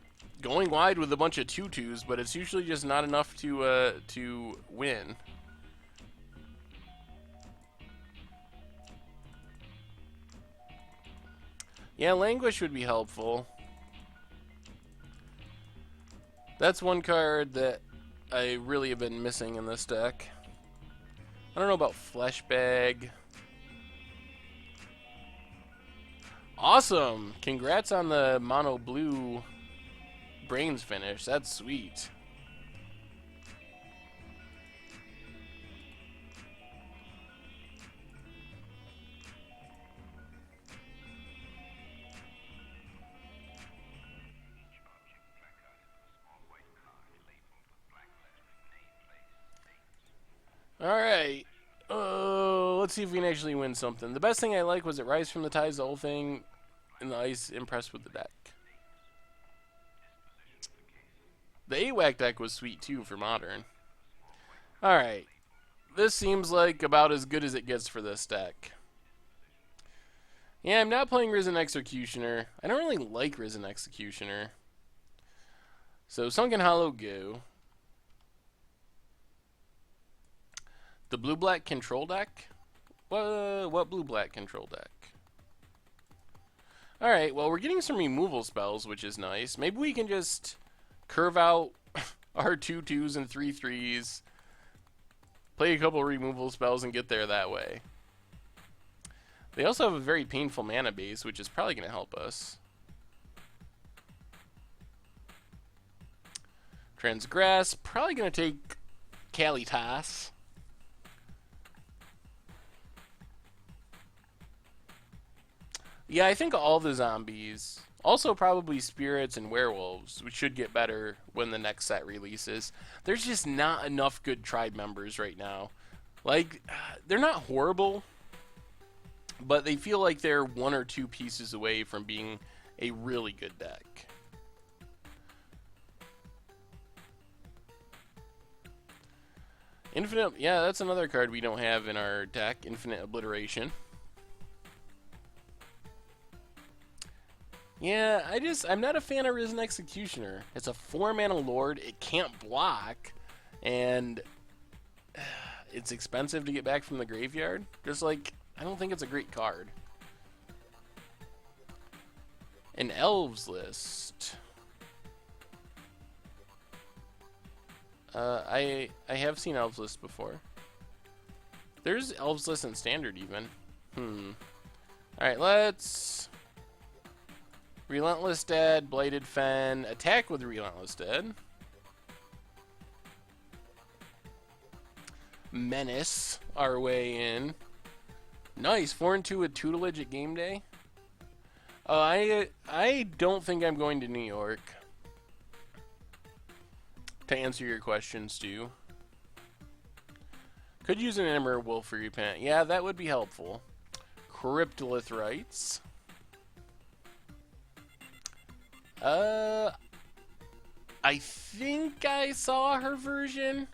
going wide with a bunch of 2/2s, but it's usually just not enough to win. Yeah, Languish would be helpful. That's one card that I really have been missing in this deck. I don't know about Fleshbag. Awesome! Congrats on the mono blue brains finish. That's sweet. Alright. Let's see if we can actually win something. The best thing I like was it Rise from the Tides, the whole thing in the ice. Impressed with the deck. The AWAC deck was sweet too for Modern. Alright. This seems like about as good as it gets for this deck. Yeah, I'm not playing Risen Executioner. I don't really like Risen Executioner. So Sunken Hollow go. The blue-black control deck? What blue-black control deck? Alright, well, we're getting some removal spells, which is nice. Maybe we can just curve out our 2/2s and 3/3s, play a couple removal spells, and get there that way. They also have a very painful mana base, which is probably going to help us. Transgress, probably going to take Kalitas. Yeah, I think all the zombies. Also probably spirits and werewolves, which should get better when the next set releases. There's just not enough good tribe members right now. Like, they're not horrible, but they feel like they're one or two pieces away from being a really good deck. Infinite, yeah, that's another card we don't have in our deck, Infinite Obliteration. Yeah, I'm not a fan of Risen Executioner. It's a 4-mana lord, it can't block, and it's expensive to get back from the graveyard. Just like, I don't think it's a great card. An Elves list. I have seen Elves list before. There's Elves list in Standard even. Alright, let's... Relentless Dead, Blighted Fen, attack with Relentless Dead. Menace our way in. Nice, 4-2 with tutelage at game day. Oh, I don't think I'm going to New York. To answer your question, Stu. Could use an Emerald Wolf for repent. Yeah, that would be helpful. Cryptolith Rites. I think I saw her version.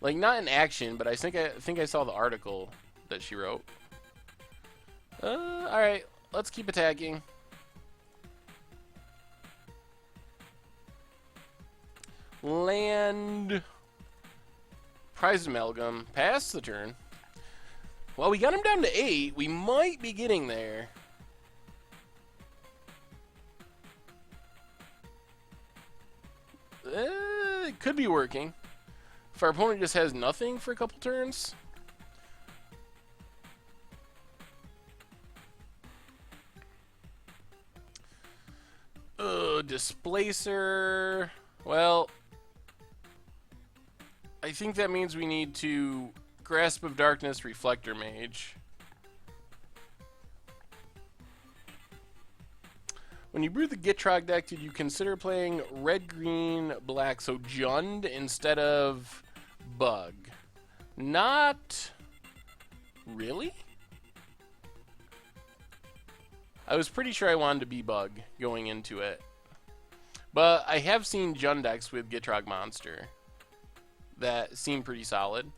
Like, not in action, but I think I saw the article that she wrote. Alright, let's keep attacking. Land. Prized Amalgam. Pass the turn. Well, we got him down to 8. We might be getting there. It could be working. If our opponent just has nothing for a couple turns. Displacer. Well, I think that means we need to Grasp of Darkness, Reflector Mage. When you brew the Gitrog deck, did you consider playing red, green, black, so Jund instead of Bug? Not really. I was pretty sure I wanted to be Bug going into it. But I have seen Jund decks with Gitrog Monster that seem pretty solid.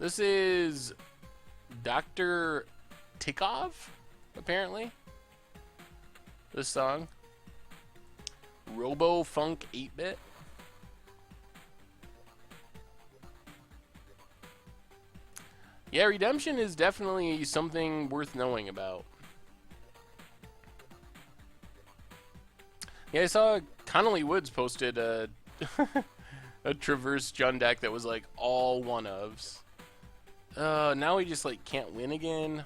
This is Dr. Tikov, apparently. This song. Robo Funk 8-bit. Yeah, Redemption is definitely something worth knowing about. Yeah, I saw Connolly Woods posted a, a Traverse Jund deck that was like all one-ofs. Now we just like can't win again.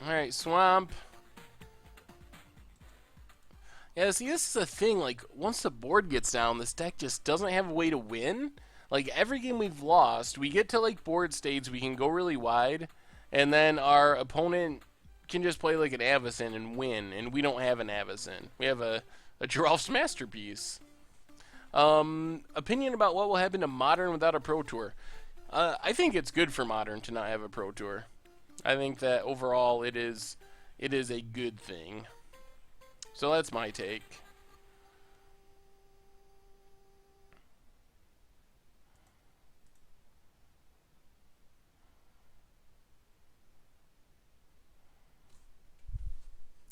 Alright, Swamp. Yeah, see, this is a thing, like, once the board gets down, this deck just doesn't have a way to win. Like, every game we've lost, we get to, like, board states, we can go really wide, and then our opponent can just play, like, an Avacyn and win, and we don't have an Avacyn. We have a Giralf's Masterpiece. Opinion about what will happen to Modern without a Pro Tour. I think it's good for Modern to not have a Pro Tour. I think that overall it is a good thing. So that's my take.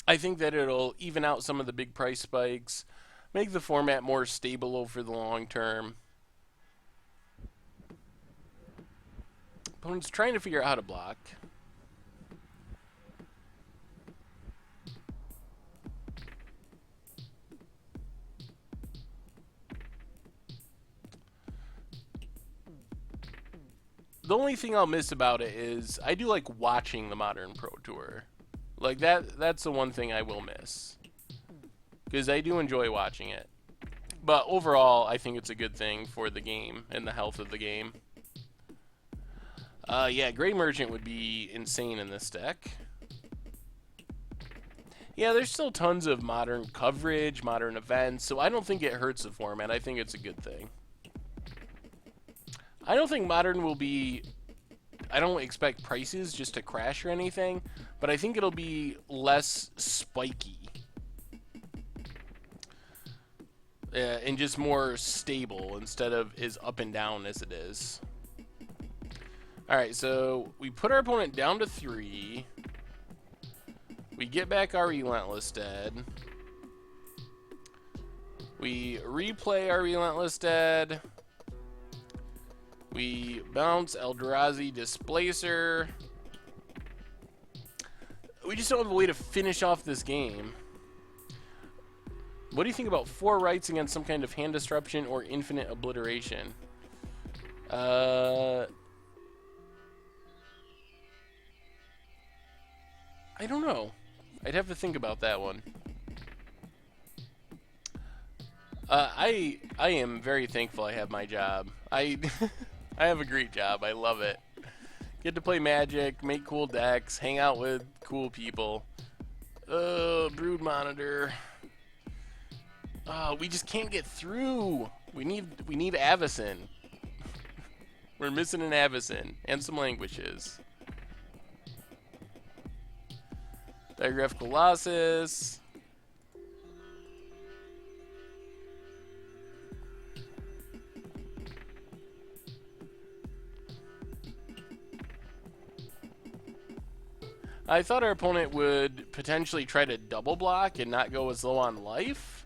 I think that it'll even out some of the big price spikes, make the format more stable over the long term. Opponent's trying to figure out how to block. The only thing I'll miss about it is I do like watching the Modern Pro Tour. Like that's the one thing I will miss. Because I do enjoy watching it. But overall, I think it's a good thing for the game and the health of the game. Yeah, Grey Merchant would be insane in this deck. Yeah, there's still tons of Modern coverage, Modern events, so I don't think it hurts the format. I think it's a good thing. I don't think Modern will be... I don't expect prices just to crash or anything, but I think it'll be less spiky. And just more stable instead of as up and down as it is. Alright, so we put our opponent down to 3. We get back our Relentless Dead. We replay our Relentless Dead. We bounce Eldrazi Displacer. We just don't have a way to finish off this game. What do you think about 4 rights against some kind of hand disruption or infinite obliteration? I don't know. I'd have to think about that one. I am very thankful I have my job. I have a great job. I love it. Get to play Magic, make cool decks, hang out with cool people. Brood Monitor. We just can't get through. We need Avacyn. We're missing an Avacyn and some Languishes. Digraph Colossus. I thought our opponent would potentially try to double block and not go as low on life,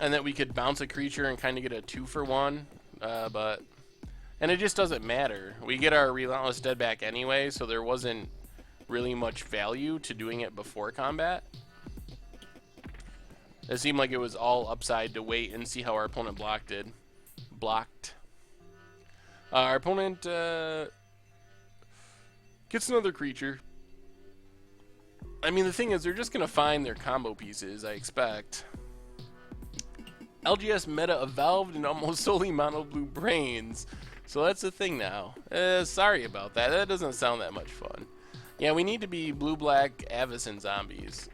and that we could bounce a creature and kind of get a 2-for-1, and it just doesn't matter. We get our Relentless Dead back anyway, so there wasn't really much value to doing it before combat. It seemed like it was all upside to wait and see how our opponent blocked. Our opponent gets another creature. I mean, the thing is, they're just going to find their combo pieces, I expect. LGS meta evolved and almost solely mono blue brains. So that's the thing now. Sorry about that. That doesn't sound that much fun. Yeah, we need to be blue-black Avacyn zombies.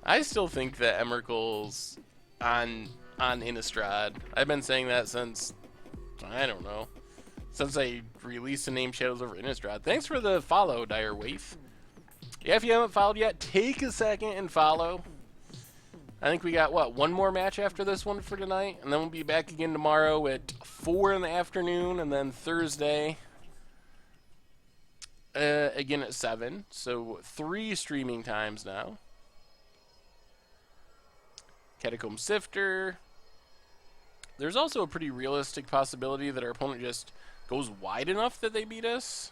I still think that Emrakul's on Innistrad. I've been saying that since, I don't know, since I released the name Shadows over Innistrad. Thanks for the follow, Dire Waif. Yeah, if you haven't followed yet, take a second and follow. I think we got, what, one more match after this one for tonight? And then we'll be back again tomorrow at 4 in the afternoon, and then Thursday again at 7. So 3 streaming times now. Catacomb Sifter. There's also a pretty realistic possibility that our opponent just goes wide enough that they beat us.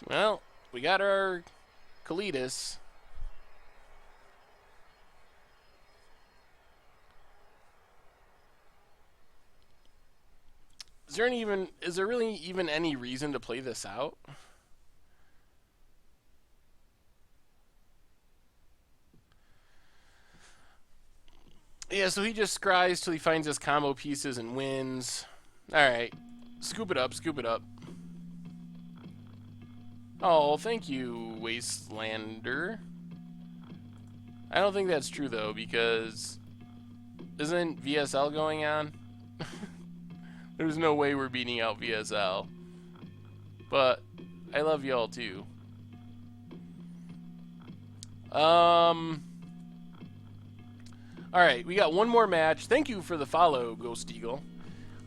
Well, we got our Kalidas. Is there really even any reason to play this out? Yeah, so he just scries till he finds his combo pieces and wins. Alright. Scoop it up, scoop it up. Oh, thank you, Wastelander. I don't think that's true, though, because isn't VSL going on? There's no way we're beating out VSL. But I love y'all, too. Alright, we got one more match. Thank you for the follow, Ghost Eagle.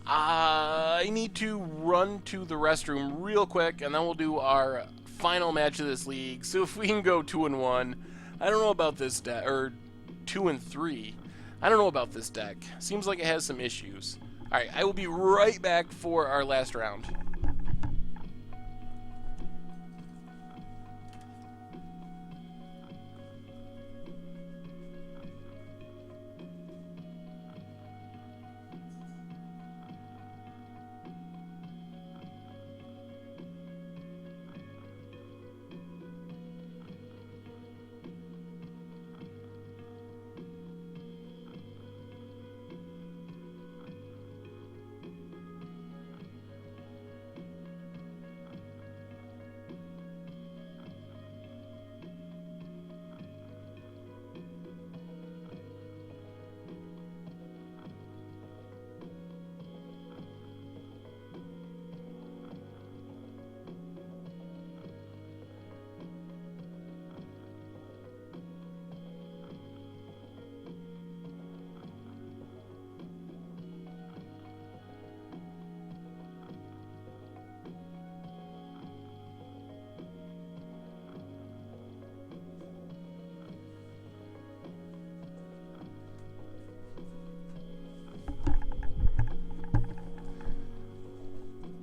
I need to run to the restroom real quick, and then we'll do our final match of this league. So if we can go 2-1, I don't know about this deck, or 2-3. I don't know about this deck. Seems like it has some issues. Alright, I will be right back for our last round.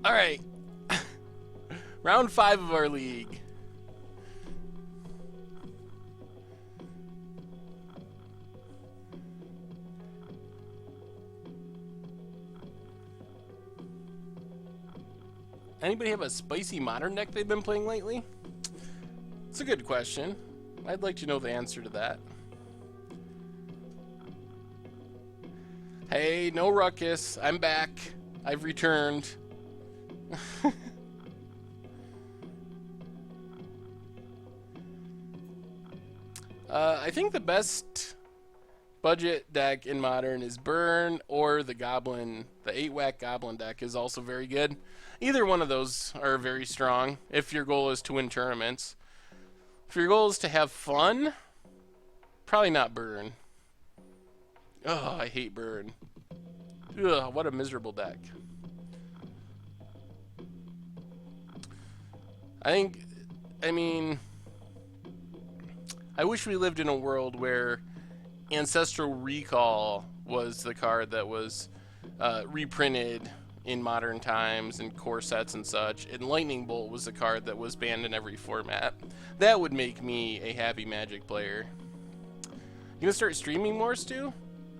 Alright. Round 5 of our league. Anybody have a spicy modern deck they've been playing lately? It's a good question. I'd like to know the answer to that. Hey, no ruckus. I'm back. I've returned. I think the best budget deck in Modern is Burn, or the Goblin. The 8-whack Goblin deck is also very good. Either one of those are very strong if your goal is to win tournaments. If your goal is to have fun, probably not Burn. Oh, I hate Burn. Ugh, what a miserable deck. I mean, I wish we lived in a world where Ancestral Recall was the card that was reprinted in modern times and core sets and such, and Lightning Bolt was the card that was banned in every format. That would make me a happy Magic player. You gonna start streaming more, Stu?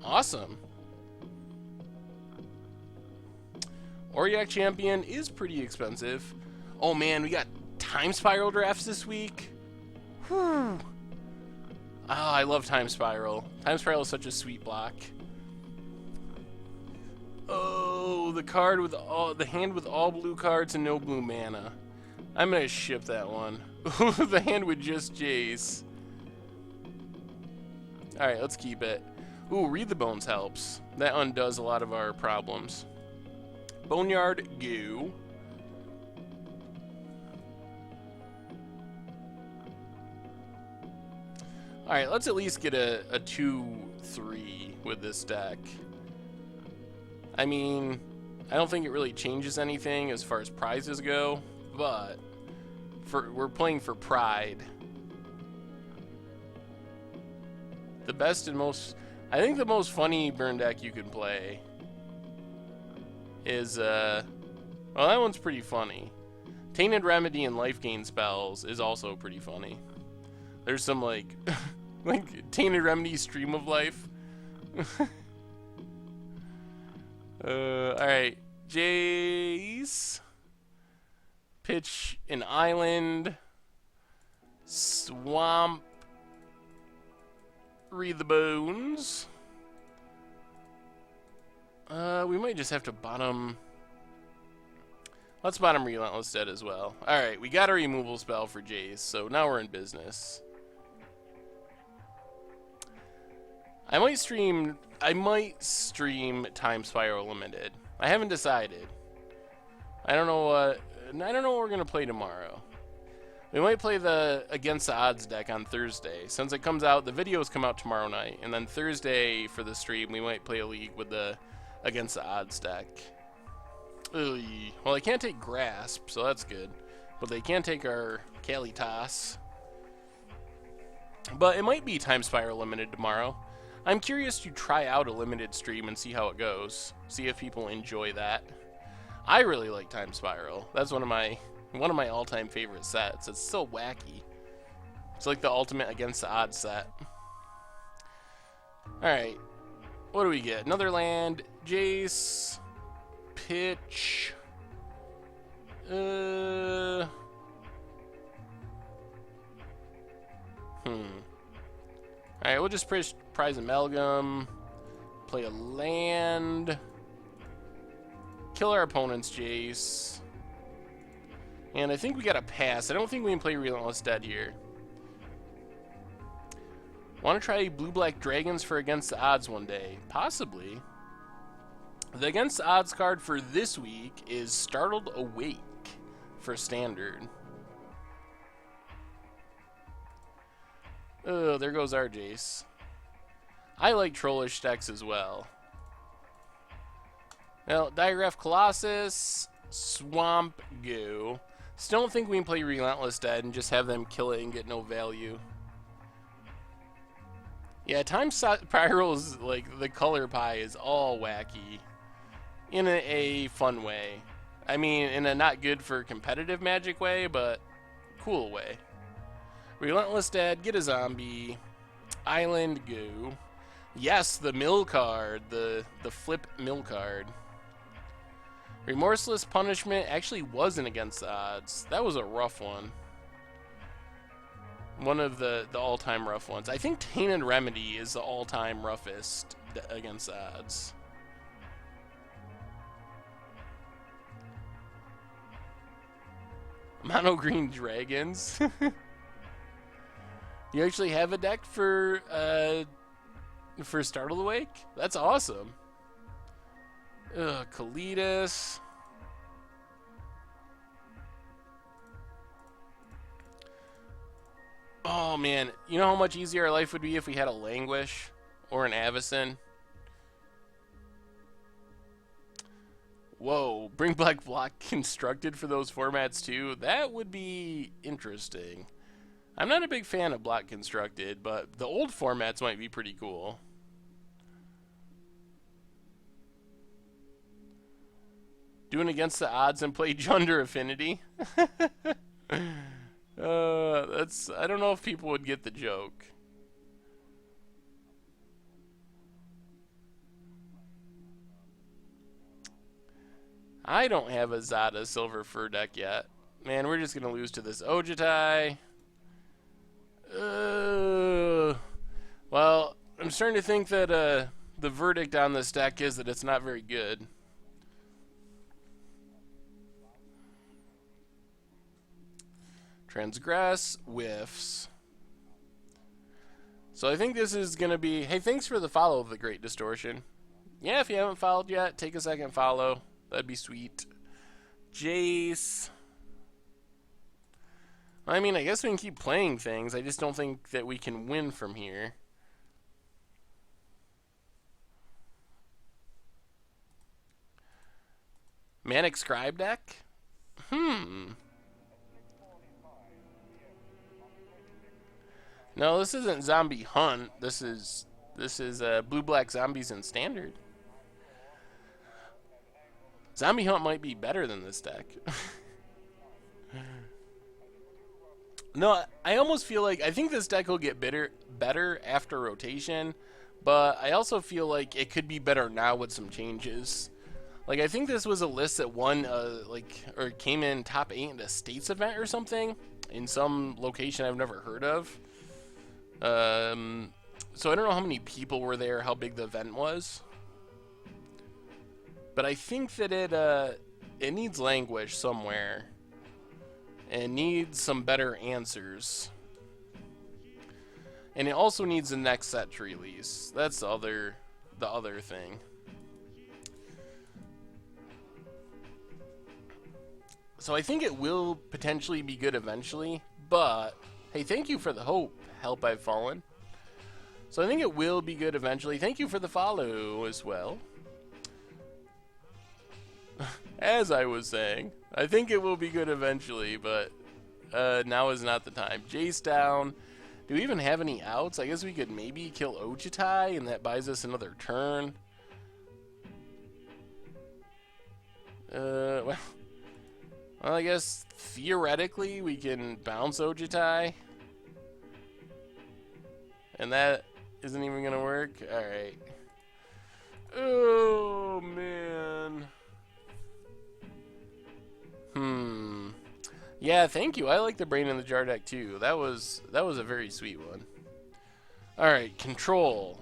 Awesome. Auriok Champion is pretty expensive. Oh man, we got Time Spiral drafts this week. Whew. Oh, I love Time Spiral. Time Spiral is such a sweet block. Oh, the card with the hand with all blue cards and no blue mana. I'm gonna ship that one. The hand with just Jace. All right, let's keep it. Ooh, Read the Bones helps. That undoes a lot of our problems. Boneyard Goo. All right, let's at least get a 2-3 with this deck. I mean, I don't think it really changes anything as far as prizes go, but we're playing for pride. The best and most, I think the most funny burn deck you can play is, well, that one's pretty funny. Tainted Remedy and Life Gain spells is also pretty funny. There's some like Tainted Remedy Stream of Life. Alright. Jace. Pitch an island. Swamp. Read the Bones. We might just have to bottom. Let's bottom Relentless Dead as well. Alright, we got a removal spell for Jace, so now we're in business. I might stream Time Spiral Limited. I haven't decided. I don't know what we're gonna play tomorrow. We might play the Against the Odds deck on Thursday. Since it comes out, the videos come out tomorrow night, and then Thursday for the stream, we might play a league with the Against the Odds deck. Ugh. Well, they can't take Grasp, so that's good. But they can take our Kalitas. But it might be Time Spiral Limited tomorrow. I'm curious to try out a limited stream and see how it goes. See if people enjoy that. I really like Time Spiral. That's one of my all-time favorite sets. It's so wacky. It's like the ultimate Against the Odds set. Alright. What do we get? Another land. Jace. Pitch. Alright, we'll just prize Amalgam. Play a land. Kill our opponent's Jace. And I think we got a pass. I don't think we can play Relentless Dead here. Want to try Blue-Black Dragons for Against the Odds one day? Possibly. The Against the Odds card for this week is Startled Awake for Standard. Oh, there goes our Jace. I like Trollish decks as well. Well, Digraph Colossus, Swamp Goo. Still don't think we can play Relentless Dead and just have them kill it and get no value. Yeah, Time Spiral's, like, the color pie is all wacky. In a fun way. I mean, in a not good for competitive Magic way, but cool way. Relentless Dead, get a zombie. Island Goo. Yes, the mill card, the flip mill card. Remorseless Punishment actually wasn't Against the Odds. That was a rough one. One of the all-time rough ones. I think Tainted Remedy is the all-time roughest Against the Odds. Mono Green Dragons. You actually have a deck for Startled Awake? That's awesome. Ugh, Kalitas. Oh man, you know how much easier our life would be if we had a Languish or an Avacyn? Oh, bring back block constructed for those formats too. That would be interesting. I'm not a big fan of block constructed, but the old formats might be pretty cool. Doing against the odds and play Junder Affinity. That's, I don't know if people would get the joke. I don't have a Zada Silver Fur deck yet. Man, we're just gonna lose to this Ojutai. Well, I'm starting to think that the verdict on this deck is that it's not very good. Transgress, whiffs. So I think this is going to be... Hey, thanks for the follow of the Great Distortion. Yeah, if you haven't followed yet, take a second follow. That'd be sweet. Jace. I mean, I guess we can keep playing things. I just don't think that we can win from here. Manic Scribe deck? No, this isn't Zombie Hunt. This is Blue-Black Zombies in Standard. Zombie Hunt might be better than this deck. No, I almost feel like... I think this deck will get better after rotation, but I also feel like it could be better now with some changes. Like, I think this was a list that won, or came in top 8 in a States event or something, in some location I've never heard of. So I don't know how many people were there, how big the event was. But I think that it needs language somewhere. And needs some better answers. And it also needs the next set to release. That's the other thing. So I think it will potentially be good eventually, but hey, thank you for the help I've fallen. So I think it will be good eventually. Thank you for the follow as well. As I was saying, I think it will be good eventually, but now is not the time. Jace down. Do we even have any outs? I guess we could maybe kill Ojutai, and that buys us another turn. Well, I guess theoretically we can bounce Ojutai. And that isn't even going to work? Alright. Oh, man. Yeah, thank you. I like the Brain in the Jar deck too. That was a very sweet one. Alright, control.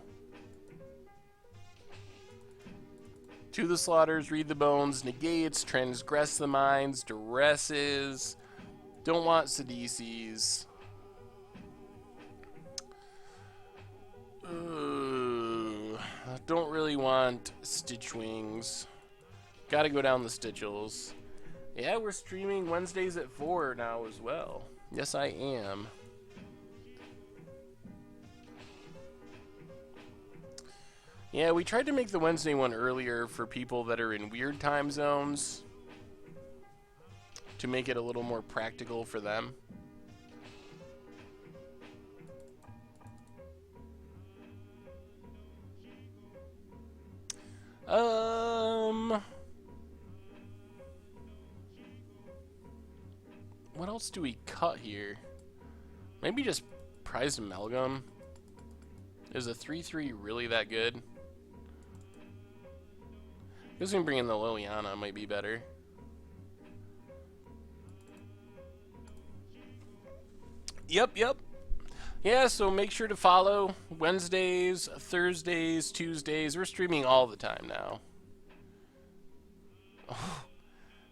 To the Slaughters, Read the Bones, Negates, Transgress the Minds, Duresses, Don't Want Sidisi's. Don't really want Stitch Wings. Gotta go down the Stitchels. Yeah, we're streaming Wednesdays at 4 now as well. Yes, I am. Yeah, we tried to make the Wednesday one earlier for people that are in weird time zones, to make it a little more practical for them. What else do we cut here? Maybe just Prized Amalgam. Is a 3/3 really that good? I guess we can bring in the Liliana, might be better. Yep. Yeah, so make sure to follow Wednesdays, Thursdays, Tuesdays. We're streaming all the time now. Oh,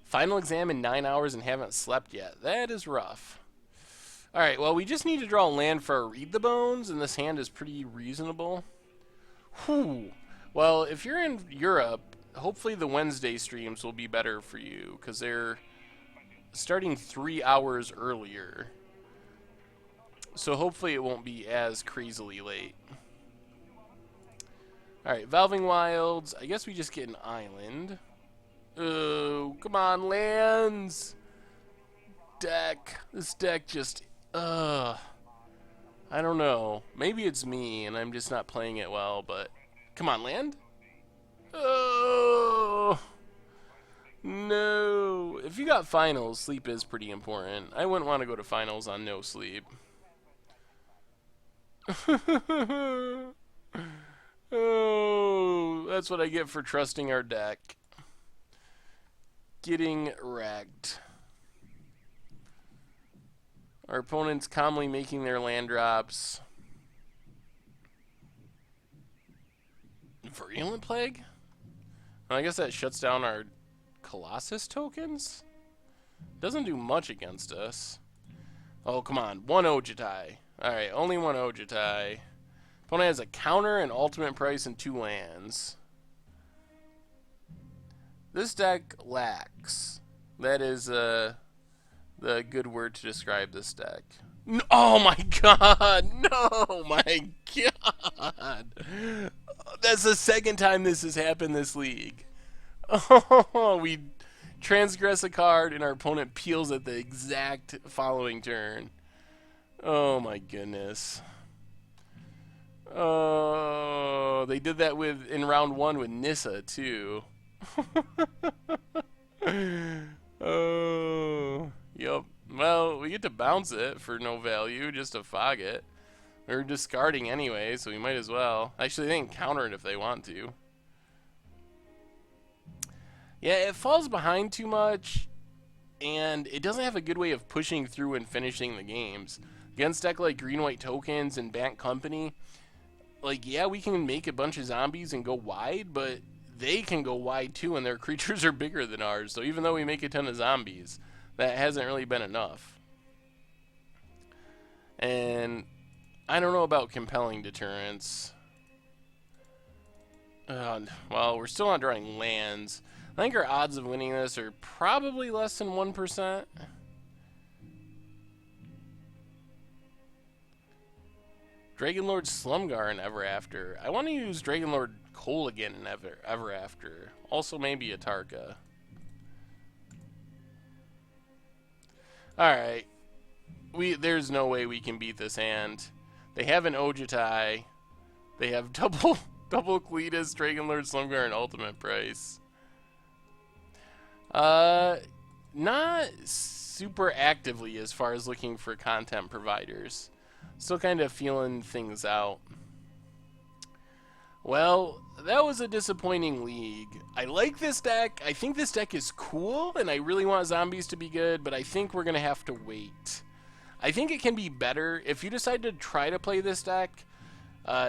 final exam in 9 hours and haven't slept yet. That is rough. Alright, well, we just need to draw land for a Read the Bones, and this hand is pretty reasonable. Whew. Well, if you're in Europe, hopefully the Wednesday streams will be better for you, because they're starting 3 hours earlier. So hopefully it won't be as crazily late. Alright, Valving Wilds. I guess we just get an island. Oh, come on, lands. Deck. This deck just, I don't know. Maybe it's me and I'm just not playing it well, but come on, land. Oh, no. If you got finals, sleep is pretty important. I wouldn't want to go to finals on no sleep. Oh, that's what I get for trusting our deck. Getting wrecked. Our opponent's calmly making their land drops. Virulent Plague? Well, I guess that shuts down our Colossus tokens? Doesn't do much against us. Oh, come on. One Ojutai. Alright, only one Ojutai. Opponent has a counter, an ultimate price, and 2 lands. This deck lacks. That is the good word to describe this deck. No, oh my god! No, my god! That's the second time this has happened this league. Oh, we transgress a card and our opponent peels at the exact following turn. Oh my goodness. Oh, they did that in round 1 with Nissa too. Oh, yep. Well, we get to bounce it for no value, just to fog it. We're discarding anyway, so we might as well. Actually, they can counter it if they want to. Yeah, it falls behind too much, and it doesn't have a good way of pushing through and finishing the games. Against deck like Green-White Tokens and Bank Company, like, yeah, we can make a bunch of zombies and go wide, but they can go wide too, and their creatures are bigger than ours. So even though we make a ton of zombies, that hasn't really been enough. And I don't know about compelling deterrence. Well, we're still not drawing lands. I think our odds of winning this are probably less than 1%. Dragonlord Slumgar and Ever After. I want to use Dragonlord Kolaghan and Ever After. Also maybe Atarka. Alright. There's no way we can beat this hand. They have an Ojutai. They have double Cletus, Dragonlord Slumgar, and Ultimate Price. Not super actively as far as looking for content providers. Still kind of feeling things out. Well, that was a disappointing league. I like this deck. I think this deck is cool, and I really want zombies to be good, but I think we're going to have to wait. I think it can be better. If you decide to try to play this deck,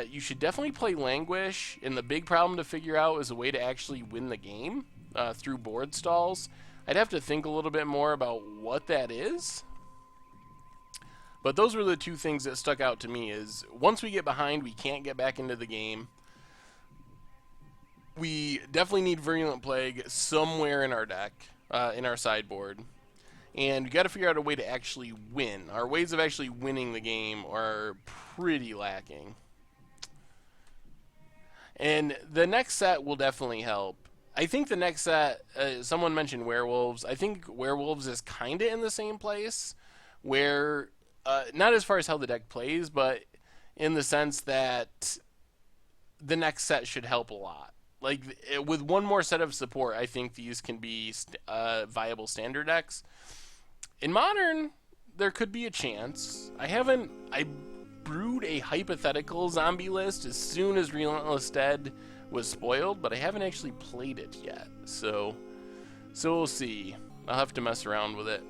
you should definitely play Languish, and the big problem to figure out is a way to actually win the game through board stalls. I'd have to think a little bit more about what that is. But those were the two things that stuck out to me, is once we get behind, we can't get back into the game. We definitely need Virulent Plague somewhere in our deck, in our sideboard. And we got to figure out a way to actually win. Our ways of actually winning the game are pretty lacking. And the next set will definitely help. I think the next set, someone mentioned Werewolves. I think Werewolves is kind of in the same place, where, not as far as how the deck plays, but in the sense that the next set should help a lot. Like, with one more set of support, I think these can be viable standard decks. In Modern, there could be a chance. I brewed a hypothetical zombie list as soon as Relentless Dead was spoiled, but I haven't actually played it yet. So we'll see. I'll have to mess around with it.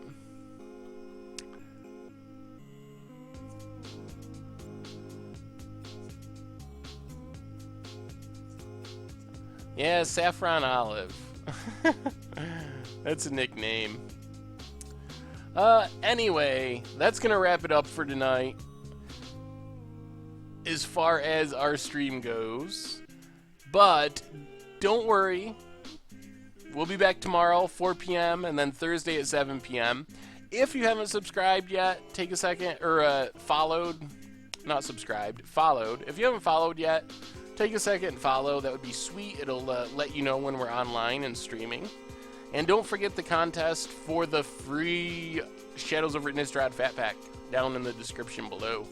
Yeah, Saffron Olive. That's a nickname. Anyway, that's gonna wrap it up for tonight. As far as our stream goes. But don't worry. We'll be back tomorrow, 4 p.m., and then Thursday at 7 p.m. If you haven't subscribed yet, take a second, or followed. Not subscribed, followed. If you haven't followed yet, take a second and follow. That would be sweet. It'll let you know when we're online and streaming. And don't forget the contest for the free Shadows over Innistrad Fat Pack down in the description below.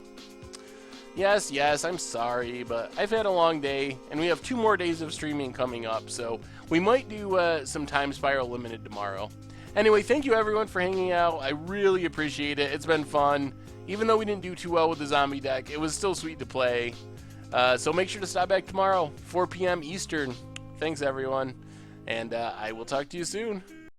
Yes, I'm sorry, but I've had a long day, and we have 2 more days of streaming coming up, so we might do some Time Spiral Limited tomorrow. Anyway, thank you everyone for hanging out. I really appreciate it. It's been fun. Even though we didn't do too well with the zombie deck, it was still sweet to play. So make sure to stop back tomorrow, 4 p.m. Eastern. Thanks, everyone, and I will talk to you soon.